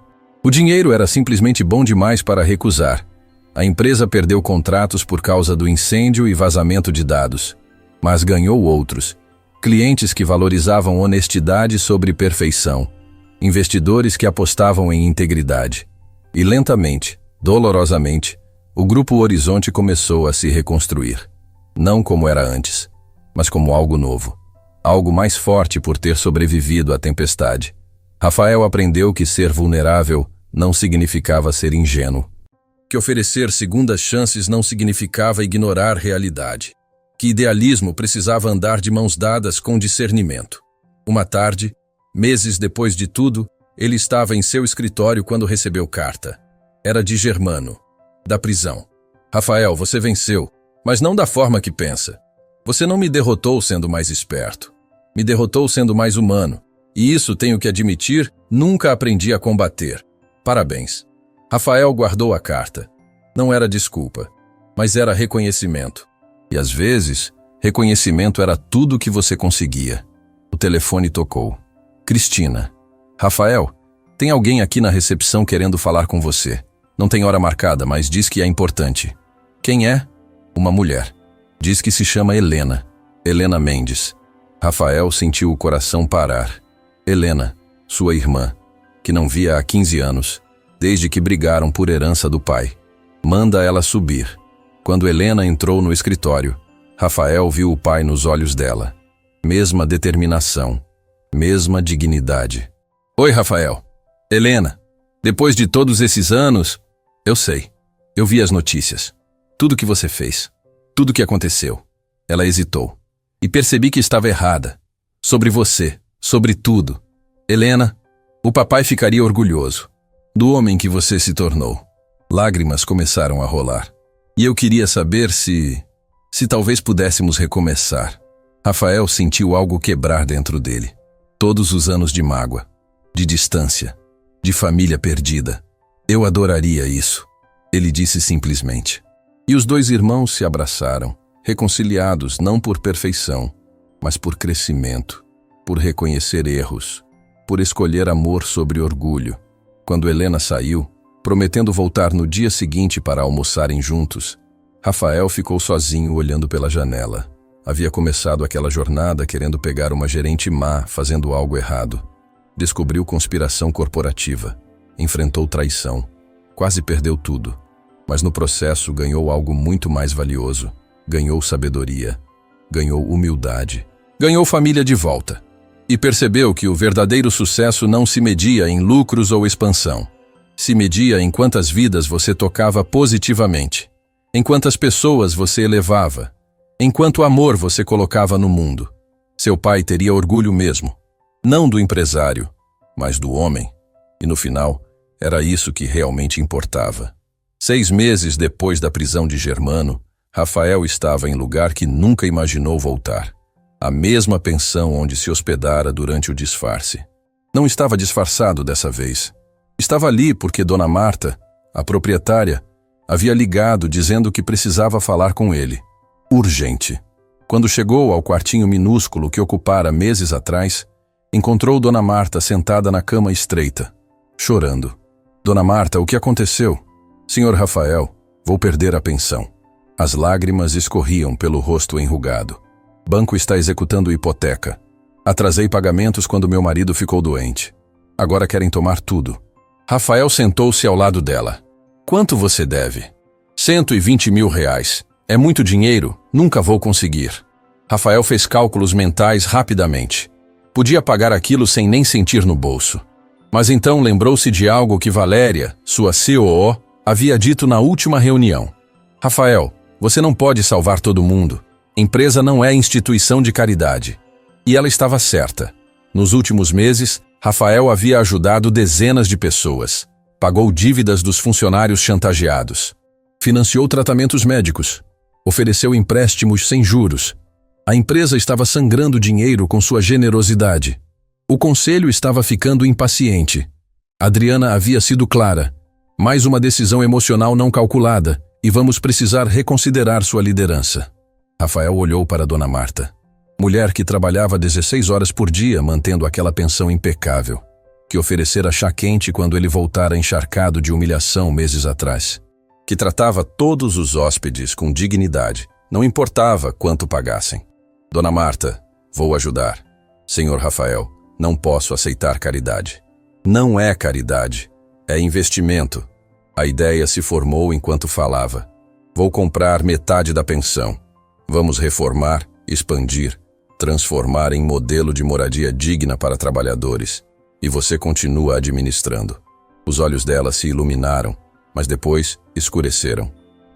O dinheiro era simplesmente bom demais para recusar. A empresa perdeu contratos por causa do incêndio e vazamento de dados, mas ganhou outros. Clientes que valorizavam honestidade sobre perfeição. Investidores que apostavam em integridade. E lentamente, dolorosamente, o Grupo Horizonte começou a se reconstruir. Não como era antes, mas como algo novo. Algo mais forte por ter sobrevivido à tempestade. Rafael aprendeu que ser vulnerável não significava ser ingênuo. Que oferecer segundas chances não significava ignorar realidade. Que idealismo precisava andar de mãos dadas com discernimento. Uma tarde, meses depois de tudo, ele estava em seu escritório quando recebeu carta. Era de Germano, da prisão. Rafael, você venceu, mas não da forma que pensa. Você não me derrotou sendo mais esperto. Me derrotou sendo mais humano. E isso, tenho que admitir, nunca aprendi a combater. Parabéns. Rafael guardou a carta. Não era desculpa, mas era reconhecimento. E às vezes, reconhecimento era tudo o que você conseguia. O telefone tocou. Cristina. Rafael, tem alguém aqui na recepção querendo falar com você. Não tem hora marcada, mas diz que é importante. Quem é? Uma mulher. Diz que se chama Helena. Helena Mendes. Rafael sentiu o coração parar. Helena, sua irmã, que não via há 15 anos, desde que brigaram por herança do pai. Manda ela subir. Quando Helena entrou no escritório, Rafael viu o pai nos olhos dela. Mesma determinação, mesma dignidade. Oi, Rafael. Helena, depois de todos esses anos, eu sei. Eu vi as notícias. Tudo que você fez. Tudo que aconteceu. Ela hesitou. E percebi que estava errada. Sobre você. Sobre tudo. Helena, o papai ficaria orgulhoso. Do homem que você se tornou. Lágrimas começaram a rolar. E eu queria saber se talvez pudéssemos recomeçar. Rafael sentiu algo quebrar dentro dele. Todos os anos de mágoa, de distância, de família perdida. Eu adoraria isso, ele disse simplesmente. E os dois irmãos se abraçaram, reconciliados não por perfeição, mas por crescimento, por reconhecer erros, por escolher amor sobre orgulho. Quando Helena saiu, prometendo voltar no dia seguinte para almoçarem juntos, Rafael ficou sozinho olhando pela janela. Havia começado aquela jornada querendo pegar uma gerente má, fazendo algo errado. Descobriu conspiração corporativa, enfrentou traição, quase perdeu tudo. Mas no processo ganhou algo muito mais valioso. Ganhou sabedoria, ganhou humildade, ganhou família de volta. E percebeu que o verdadeiro sucesso não se media em lucros ou expansão. Se media em quantas vidas você tocava positivamente, em quantas pessoas você elevava, em quanto amor você colocava no mundo. Seu pai teria orgulho mesmo, não do empresário, mas do homem. E no final, era isso que realmente importava. 6 meses depois da prisão de Germano, Rafael estava em lugar que nunca imaginou voltar. A mesma pensão onde se hospedara durante o disfarce. Não estava disfarçado dessa vez. Estava ali porque Dona Marta, a proprietária, havia ligado dizendo que precisava falar com ele. Urgente. Quando chegou ao quartinho minúsculo que ocupara meses atrás, encontrou Dona Marta sentada na cama estreita, chorando. Dona Marta, o que aconteceu? Senhor Rafael, vou perder a pensão. As lágrimas escorriam pelo rosto enrugado. Banco está executando hipoteca. Atrasei pagamentos quando meu marido ficou doente. Agora querem tomar tudo. Rafael sentou-se ao lado dela. Quanto você deve? R$ 120 mil. É muito dinheiro, nunca vou conseguir. Rafael fez cálculos mentais rapidamente. Podia pagar aquilo sem nem sentir no bolso. Mas então lembrou-se de algo que Valéria, sua COO, havia dito na última reunião. Rafael, você não pode salvar todo mundo. Empresa não é instituição de caridade. E ela estava certa. Nos últimos meses, Rafael havia ajudado dezenas de pessoas. Pagou dívidas dos funcionários chantageados. Financiou tratamentos médicos. Ofereceu empréstimos sem juros. A empresa estava sangrando dinheiro com sua generosidade. O conselho estava ficando impaciente. Adriana havia sido clara. Mais uma decisão emocional não calculada, e vamos precisar reconsiderar sua liderança. Rafael olhou para Dona Marta. Mulher que trabalhava 16 horas por dia mantendo aquela pensão impecável, que oferecera chá quente quando ele voltara encharcado de humilhação meses atrás, que tratava todos os hóspedes com dignidade, não importava quanto pagassem. Dona Marta, vou ajudar. Senhor Rafael, não posso aceitar caridade. Não é caridade, é investimento. A ideia se formou enquanto falava. Vou comprar metade da pensão. Vamos reformar, expandir, transformar em modelo de moradia digna para trabalhadores. E você continua administrando. Os olhos dela se iluminaram, mas depois escureceram.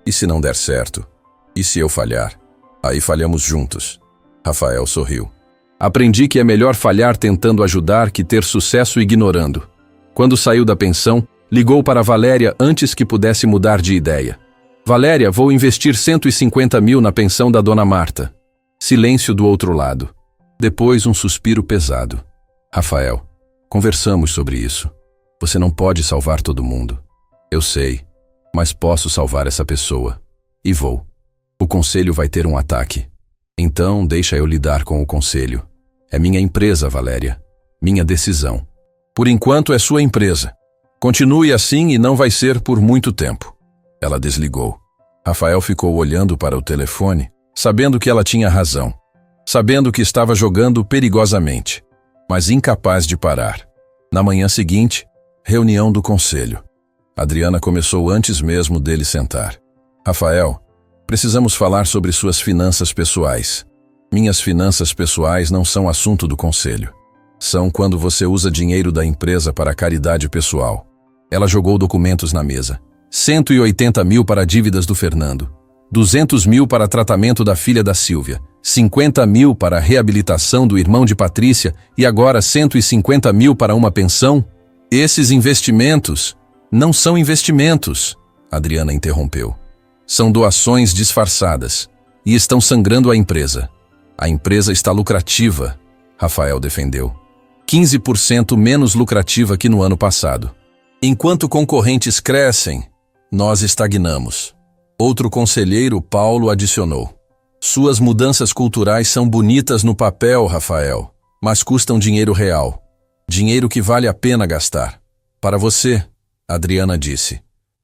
E se não der certo? E se eu falhar? Aí falhamos juntos. Rafael sorriu. Aprendi que é melhor falhar tentando ajudar que ter sucesso ignorando. Quando saiu da pensão, ligou para Valéria antes que pudesse mudar de ideia. Valéria, vou investir 150 mil na pensão da Dona Marta. Silêncio do outro lado. Depois um suspiro pesado. Rafael, conversamos sobre isso. Você não pode salvar todo mundo. Eu sei, mas posso salvar essa pessoa. E vou. O conselho vai ter um ataque. Então, deixa eu lidar com o conselho. É minha empresa, Valéria. Minha decisão. Por enquanto é sua empresa. Continue assim e não vai ser por muito tempo. Ela desligou. Rafael ficou olhando para o telefone, sabendo que ela tinha razão. Sabendo que estava jogando perigosamente, mas incapaz de parar. Na manhã seguinte, reunião do conselho. Adriana começou antes mesmo dele sentar. Rafael, precisamos falar sobre suas finanças pessoais. Minhas finanças pessoais não são assunto do conselho. São quando você usa dinheiro da empresa para caridade pessoal. Ela jogou documentos na mesa. 180 mil para dívidas do Fernando. 200 mil para tratamento da filha da Sílvia. 50 mil para a reabilitação do irmão de Patrícia e agora 150 mil para uma pensão? Esses investimentos não são investimentos, Adriana interrompeu. São doações disfarçadas e estão sangrando a empresa. A empresa está lucrativa, Rafael defendeu. 15% menos lucrativa que no ano passado. Enquanto concorrentes crescem, nós estagnamos. Outro conselheiro, Paulo, adicionou. Suas mudanças culturais são bonitas no papel, Rafael, mas custam dinheiro real. Dinheiro que vale a pena gastar. Para você, Adriana disse.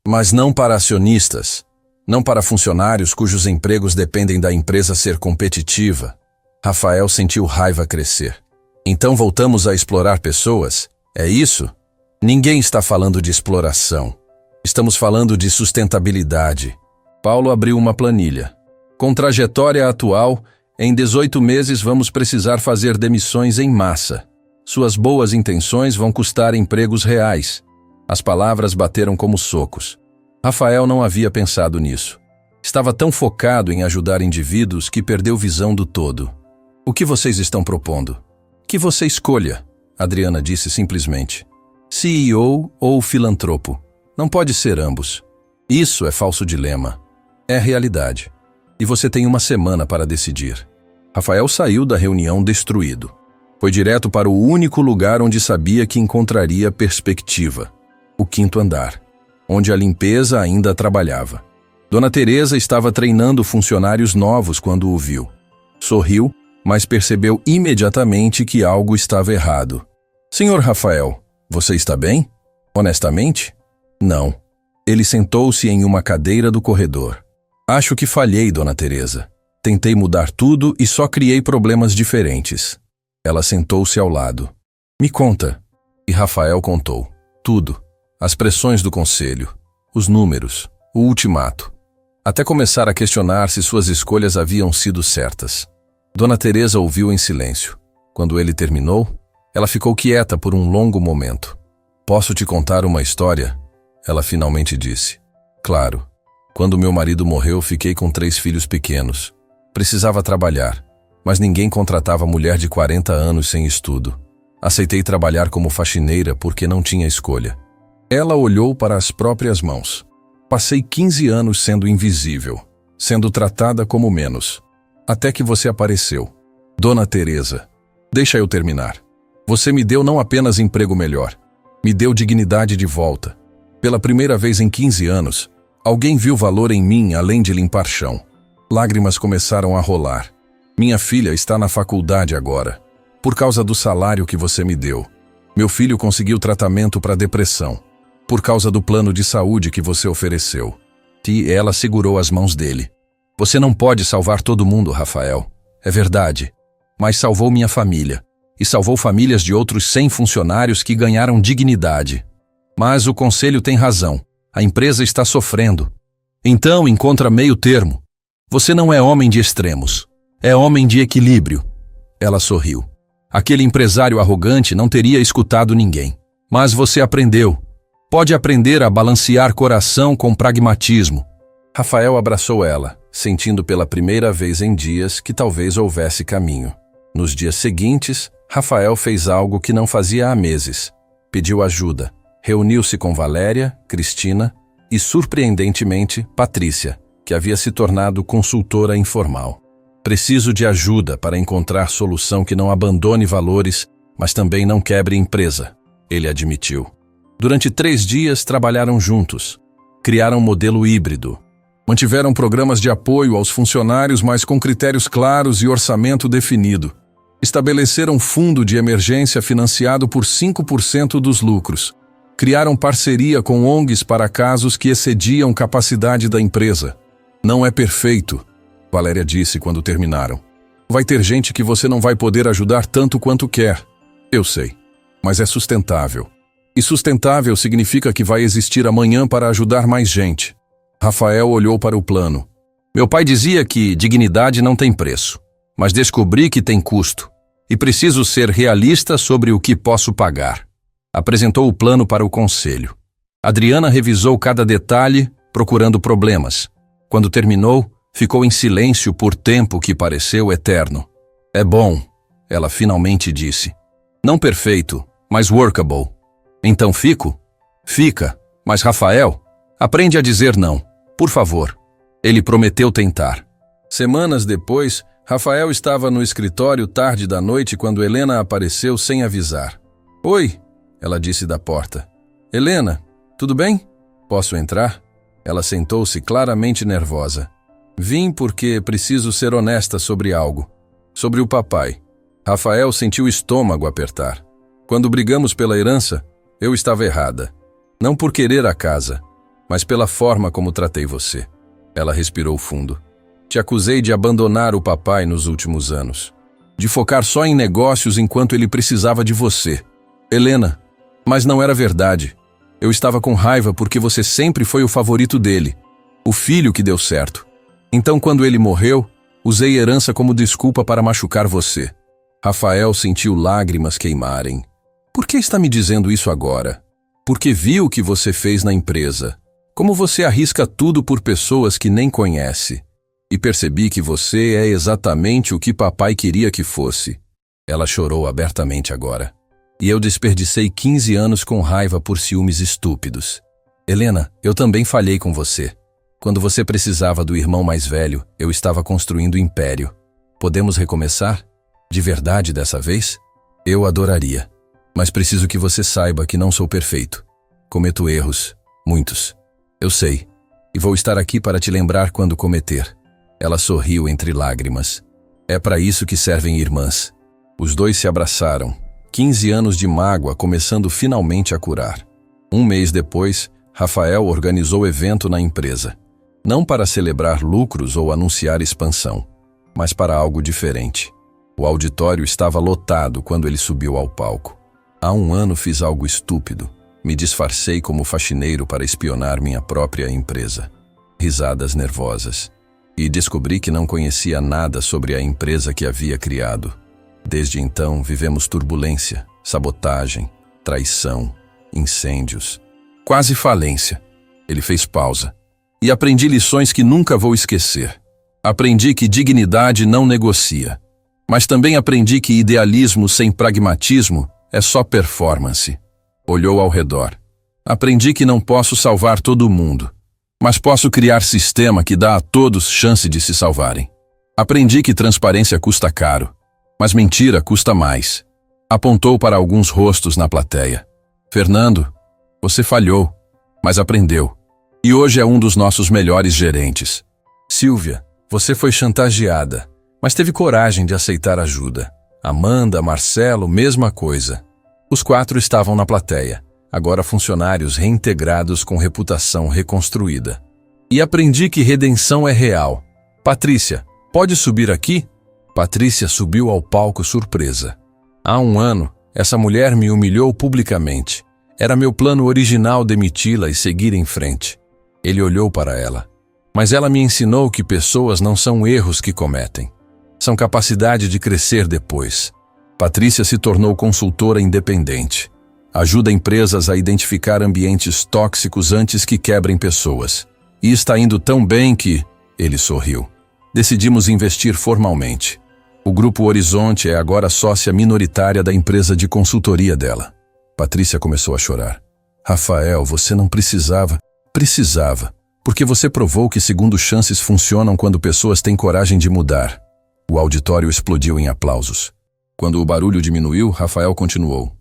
Mas não para acionistas. Não para funcionários cujos empregos dependem da empresa ser competitiva. Rafael sentiu raiva crescer. Então voltamos a explorar pessoas? É isso? Ninguém está falando de exploração. Estamos falando de sustentabilidade. Paulo abriu uma planilha. Com trajetória atual, em 18 meses vamos precisar fazer demissões em massa. Suas boas intenções vão custar empregos reais. As palavras bateram como socos. Rafael não havia pensado nisso. Estava tão focado em ajudar indivíduos que perdeu visão do todo. O que vocês estão propondo? Que você escolha, Adriana disse simplesmente. CEO ou filantropo. Não pode ser ambos. Isso é falso dilema. É realidade. E você tem uma semana para decidir. Rafael saiu da reunião destruído. Foi direto para o único lugar onde sabia que encontraria perspectiva. O quinto andar, onde a limpeza ainda trabalhava. Dona Teresa estava treinando funcionários novos quando o viu. Sorriu, mas percebeu imediatamente que algo estava errado. Senhor Rafael, você está bem? Honestamente? Não. Ele sentou-se em uma cadeira do corredor. Acho que falhei, Dona Teresa. Tentei mudar tudo e só criei problemas diferentes. Ela sentou-se ao lado. Me conta. E Rafael contou. Tudo. As pressões do conselho. Os números. O ultimato. até começar a questionar se suas escolhas haviam sido certas. Dona Teresa ouviu em silêncio. Quando ele terminou, ela ficou quieta por um longo momento. "Posso te contar uma história?" Ela finalmente disse. "Claro. Quando meu marido morreu, fiquei com 3 filhos pequenos. Precisava trabalhar, mas ninguém contratava mulher de 40 anos sem estudo. Aceitei trabalhar como faxineira porque não tinha escolha." Ela olhou para as próprias mãos. "Passei 15 anos sendo invisível, sendo tratada como menos, até que você apareceu. Dona Teresa, deixa eu terminar. Você me deu não apenas emprego melhor, me deu dignidade de volta. Pela primeira vez em 15 anos, alguém viu valor em mim além de limpar chão." Lágrimas começaram a rolar. "Minha filha está na faculdade agora, por causa do salário que você me deu. Meu filho conseguiu tratamento para depressão, por causa do plano de saúde que você ofereceu." E ela segurou as mãos dele. "Você não pode salvar todo mundo, Rafael. É verdade. Mas salvou minha família. E salvou famílias de outros 100 funcionários que ganharam dignidade. Mas o conselho tem razão. A empresa está sofrendo. Então encontra meio termo. Você não é homem de extremos. É homem de equilíbrio." Ela sorriu. "Aquele empresário arrogante não teria escutado ninguém. Mas você aprendeu. Pode aprender a balancear coração com pragmatismo." Rafael abraçou ela, sentindo pela primeira vez em dias que talvez houvesse caminho. Nos dias seguintes, Rafael fez algo que não fazia há meses. Pediu ajuda. Reuniu-se com Valéria, Cristina e, surpreendentemente, Patrícia, que havia se tornado consultora informal. "Preciso de ajuda para encontrar solução que não abandone valores, mas também não quebre empresa", ele admitiu. Durante 3 dias trabalharam juntos. Criaram um modelo híbrido. Mantiveram programas de apoio aos funcionários, mas com critérios claros e orçamento definido. Estabeleceram um fundo de emergência financiado por 5% dos lucros. Criaram parceria com ONGs para casos que excediam capacidade da empresa. "Não é perfeito", Valéria disse quando terminaram. "Vai ter gente que você não vai poder ajudar tanto quanto quer. Eu sei, mas é sustentável. E sustentável significa que vai existir amanhã para ajudar mais gente." Rafael olhou para o plano. "Meu pai dizia que dignidade não tem preço, mas descobri que tem custo, e preciso ser realista sobre o que posso pagar." Apresentou o plano para o conselho. Adriana revisou cada detalhe, procurando problemas. Quando terminou, ficou em silêncio por tempo que pareceu eterno. "É bom", ela finalmente disse. "Não perfeito, mas workable." "Então fico?" "Fica, mas Rafael, aprende a dizer não, por favor." Ele prometeu tentar. Semanas depois, Rafael estava no escritório tarde da noite quando Helena apareceu sem avisar. "Oi", ela disse da porta. "Helena, tudo bem? Posso entrar?" Ela sentou-se claramente nervosa. "Vim porque preciso ser honesta sobre algo. Sobre o papai." Rafael sentiu o estômago apertar. "Quando brigamos pela herança, eu estava errada. Não por querer a casa, mas pela forma como tratei você." Ela respirou fundo. "Te acusei de abandonar o papai nos últimos anos. De focar só em negócios enquanto ele precisava de você. Helena, mas não era verdade. Eu estava com raiva porque você sempre foi o favorito dele. O filho que deu certo. Então, quando ele morreu, usei herança como desculpa para machucar você." Rafael sentiu lágrimas queimarem. "Por que está me dizendo isso agora?" "Porque vi o que você fez na empresa. Como você arrisca tudo por pessoas que nem conhece. E percebi que você é exatamente o que papai queria que fosse." Ela chorou abertamente agora. "E eu desperdicei 15 anos com raiva por ciúmes estúpidos. Helena, eu também falhei com você. Quando você precisava do irmão mais velho, eu estava construindo o império. Podemos recomeçar? De verdade dessa vez? Eu adoraria. Mas preciso que você saiba que não sou perfeito. Cometo erros, muitos. Eu sei. E vou estar aqui para te lembrar quando cometer." Ela sorriu entre lágrimas. "É para isso que servem irmãs." Os dois se abraçaram. 15 anos de mágoa começando finalmente a curar. Um mês depois, Rafael organizou evento na empresa. Não para celebrar lucros ou anunciar expansão, mas para algo diferente. O auditório estava lotado quando ele subiu ao palco. "Há um ano fiz algo estúpido. Me disfarcei como faxineiro para espionar minha própria empresa. risadas nervosas. E descobri que não conhecia nada sobre a empresa que havia criado. Desde então, vivemos turbulência, sabotagem, traição, incêndios, quase falência. Ele fez pausa. E aprendi lições que nunca vou esquecer. Aprendi que dignidade não negocia. Mas também aprendi que idealismo sem pragmatismo é só performance. Olhou ao redor. Aprendi que não posso salvar todo mundo, mas posso criar sistema que dá a todos chance de se salvarem. Aprendi que transparência custa caro, mas mentira custa mais. Apontou para alguns rostos na plateia. Fernando, você falhou, mas aprendeu. E hoje é um dos nossos melhores gerentes. Silvia, você foi chantageada, mas teve coragem de aceitar ajuda. Amanda, Marcelo, mesma coisa. Os 4 estavam na plateia, agora funcionários reintegrados com reputação reconstruída. E aprendi que redenção é real. Patrícia, pode subir aqui? Patrícia subiu ao palco surpresa. Há 1 ano, essa mulher me humilhou publicamente. Era meu plano original demiti-la e seguir em frente. Ele olhou para ela. Mas ela me ensinou que pessoas não são erros que cometem. São capacidade de crescer depois. Patrícia se tornou consultora independente. Ajuda empresas a identificar ambientes tóxicos antes que quebrem pessoas. E está indo tão bem que... Ele sorriu. Decidimos investir formalmente. O Grupo Horizonte é agora sócia minoritária da empresa de consultoria dela. Patrícia começou a chorar. Rafael, você não precisava. Precisava, porque você provou que segundo chances funcionam quando pessoas têm coragem de mudar. O auditório explodiu em aplausos. Quando o barulho diminuiu, Rafael continuou.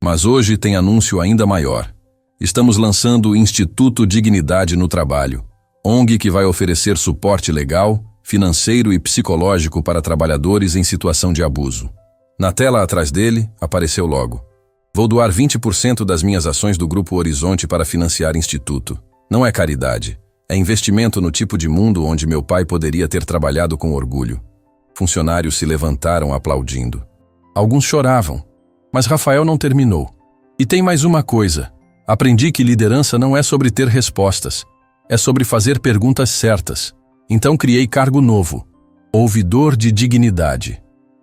Mas hoje tem anúncio ainda maior. Estamos lançando o Instituto Dignidade no Trabalho, ONG que vai oferecer suporte legal, financeiro e psicológico para trabalhadores em situação de abuso. Na tela atrás dele, apareceu logo. Vou doar 20% das minhas ações do Grupo Horizonte para financiar instituto. Não é caridade, é investimento no tipo de mundo onde meu pai poderia ter trabalhado com orgulho. Funcionários se levantaram aplaudindo. Alguns choravam, mas Rafael não terminou. E tem mais uma coisa. Aprendi que liderança não é sobre ter respostas, é sobre fazer perguntas certas. Então criei cargo novo, ouvidor de dignidade.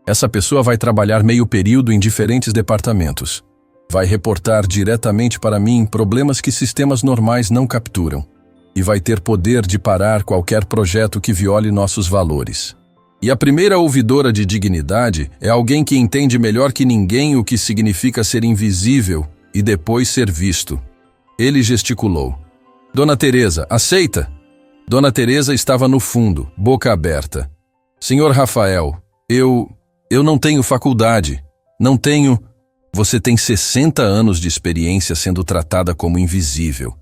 Essa pessoa vai trabalhar meio período em diferentes departamentos. Vai reportar diretamente para mim problemas que sistemas normais não capturam. E vai ter poder de parar qualquer projeto que viole nossos valores. E a primeira ouvidora de dignidade é alguém que entende melhor que ninguém o que significa ser invisível e depois ser visto. Ele gesticulou. Dona Teresa, aceita? Dona Teresa estava no fundo, boca aberta. Senhor Rafael, eu não tenho faculdade. Não tenho... Você tem 60 anos de experiência sendo tratada como invisível.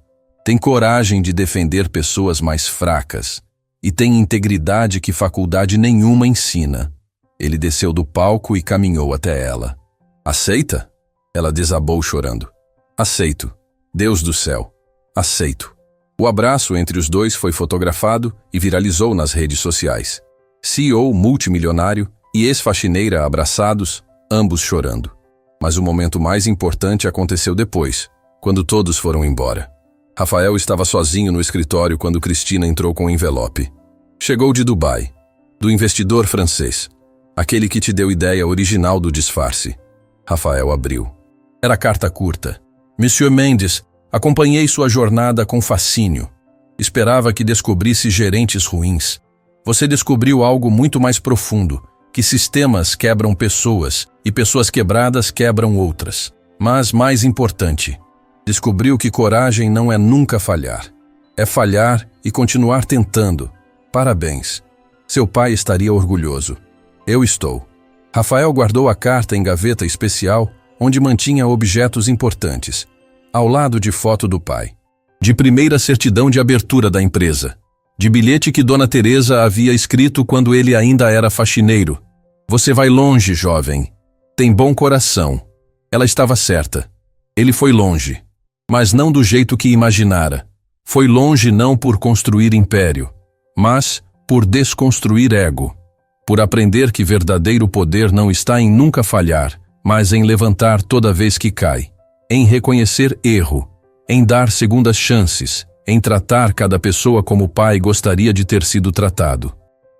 Tem coragem de defender pessoas mais fracas. E tem integridade que faculdade nenhuma ensina. Ele desceu do palco e caminhou até ela. Aceita? Ela desabou chorando. Aceito. Deus do céu. Aceito. O abraço entre os dois foi fotografado e viralizou nas redes sociais. CEO multimilionário e ex-faxineira abraçados, ambos chorando. Mas o momento mais importante aconteceu depois, quando todos foram embora. Rafael estava sozinho no escritório quando Cristina entrou com o envelope. Chegou de Dubai, do investidor francês, aquele que te deu ideia original do disfarce. Rafael abriu. Era carta curta. Monsieur Mendes, acompanhei sua jornada com fascínio. Esperava que descobrisse gerentes ruins. Você descobriu algo muito mais profundo, que sistemas quebram pessoas e pessoas quebradas quebram outras. Mas, mais importante, descobriu que coragem não é nunca falhar. É falhar e continuar tentando. Parabéns. Seu pai estaria orgulhoso. Eu estou. Rafael guardou a carta em gaveta especial, onde mantinha objetos importantes, ao lado de foto do pai. De primeira certidão de abertura da empresa. De bilhete que Dona Teresa havia escrito quando ele ainda era faxineiro. Você vai longe, jovem. Tem bom coração. Ela estava certa. Ele foi longe. Mas não do jeito que imaginara. Foi longe não por construir império, mas por desconstruir ego. Por aprender que verdadeiro poder não está em nunca falhar, mas em levantar toda vez que cai. Em reconhecer erro. Em dar segundas chances. em tratar cada pessoa como o pai gostaria de ter sido tratado.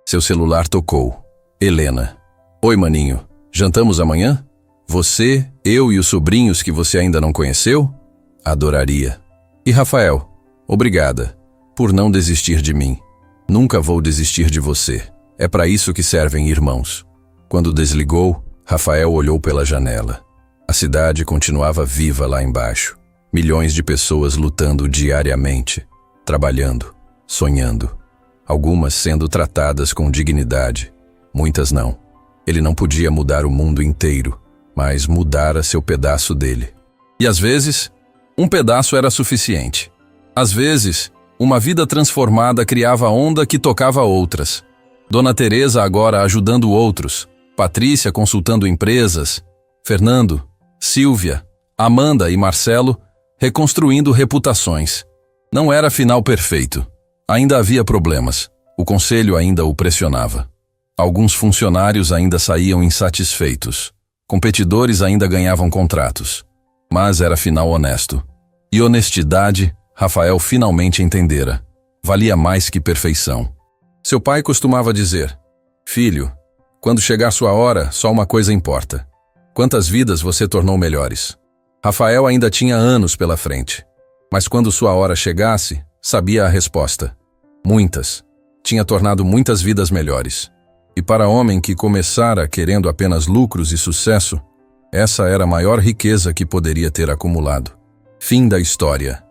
Seu celular tocou. Helena. Oi, maninho. Jantamos amanhã? Você, eu e os sobrinhos que você ainda não conheceu? Adoraria. E Rafael, obrigada por não desistir de mim. Nunca vou desistir de você. É para isso que servem irmãos. Quando desligou, Rafael olhou pela janela. A cidade continuava viva lá embaixo. Milhões de pessoas lutando diariamente, trabalhando, sonhando. Algumas sendo tratadas com dignidade, muitas não. Ele não podia mudar o mundo inteiro, mas mudara seu pedaço dele. E às vezes, um pedaço era suficiente. Às vezes, uma vida transformada criava onda que tocava outras. Dona Teresa agora ajudando outros, Patrícia consultando empresas, Fernando, Silvia, Amanda e Marcelo reconstruindo reputações. Não era final perfeito. Ainda havia problemas. O conselho ainda o pressionava. Alguns funcionários ainda saíam insatisfeitos. Competidores ainda ganhavam contratos. Mas era final honesto. E honestidade, Rafael finalmente entendera. Valia mais que perfeição. Seu pai costumava dizer: filho, quando chegar sua hora, só uma coisa importa. Quantas vidas você tornou melhores? Rafael ainda tinha anos pela frente. Mas quando sua hora chegasse, sabia a resposta. Muitas. Tinha tornado muitas vidas melhores. E para homem que começara querendo apenas lucros e sucesso, essa era a maior riqueza que poderia ter acumulado. Fim da história.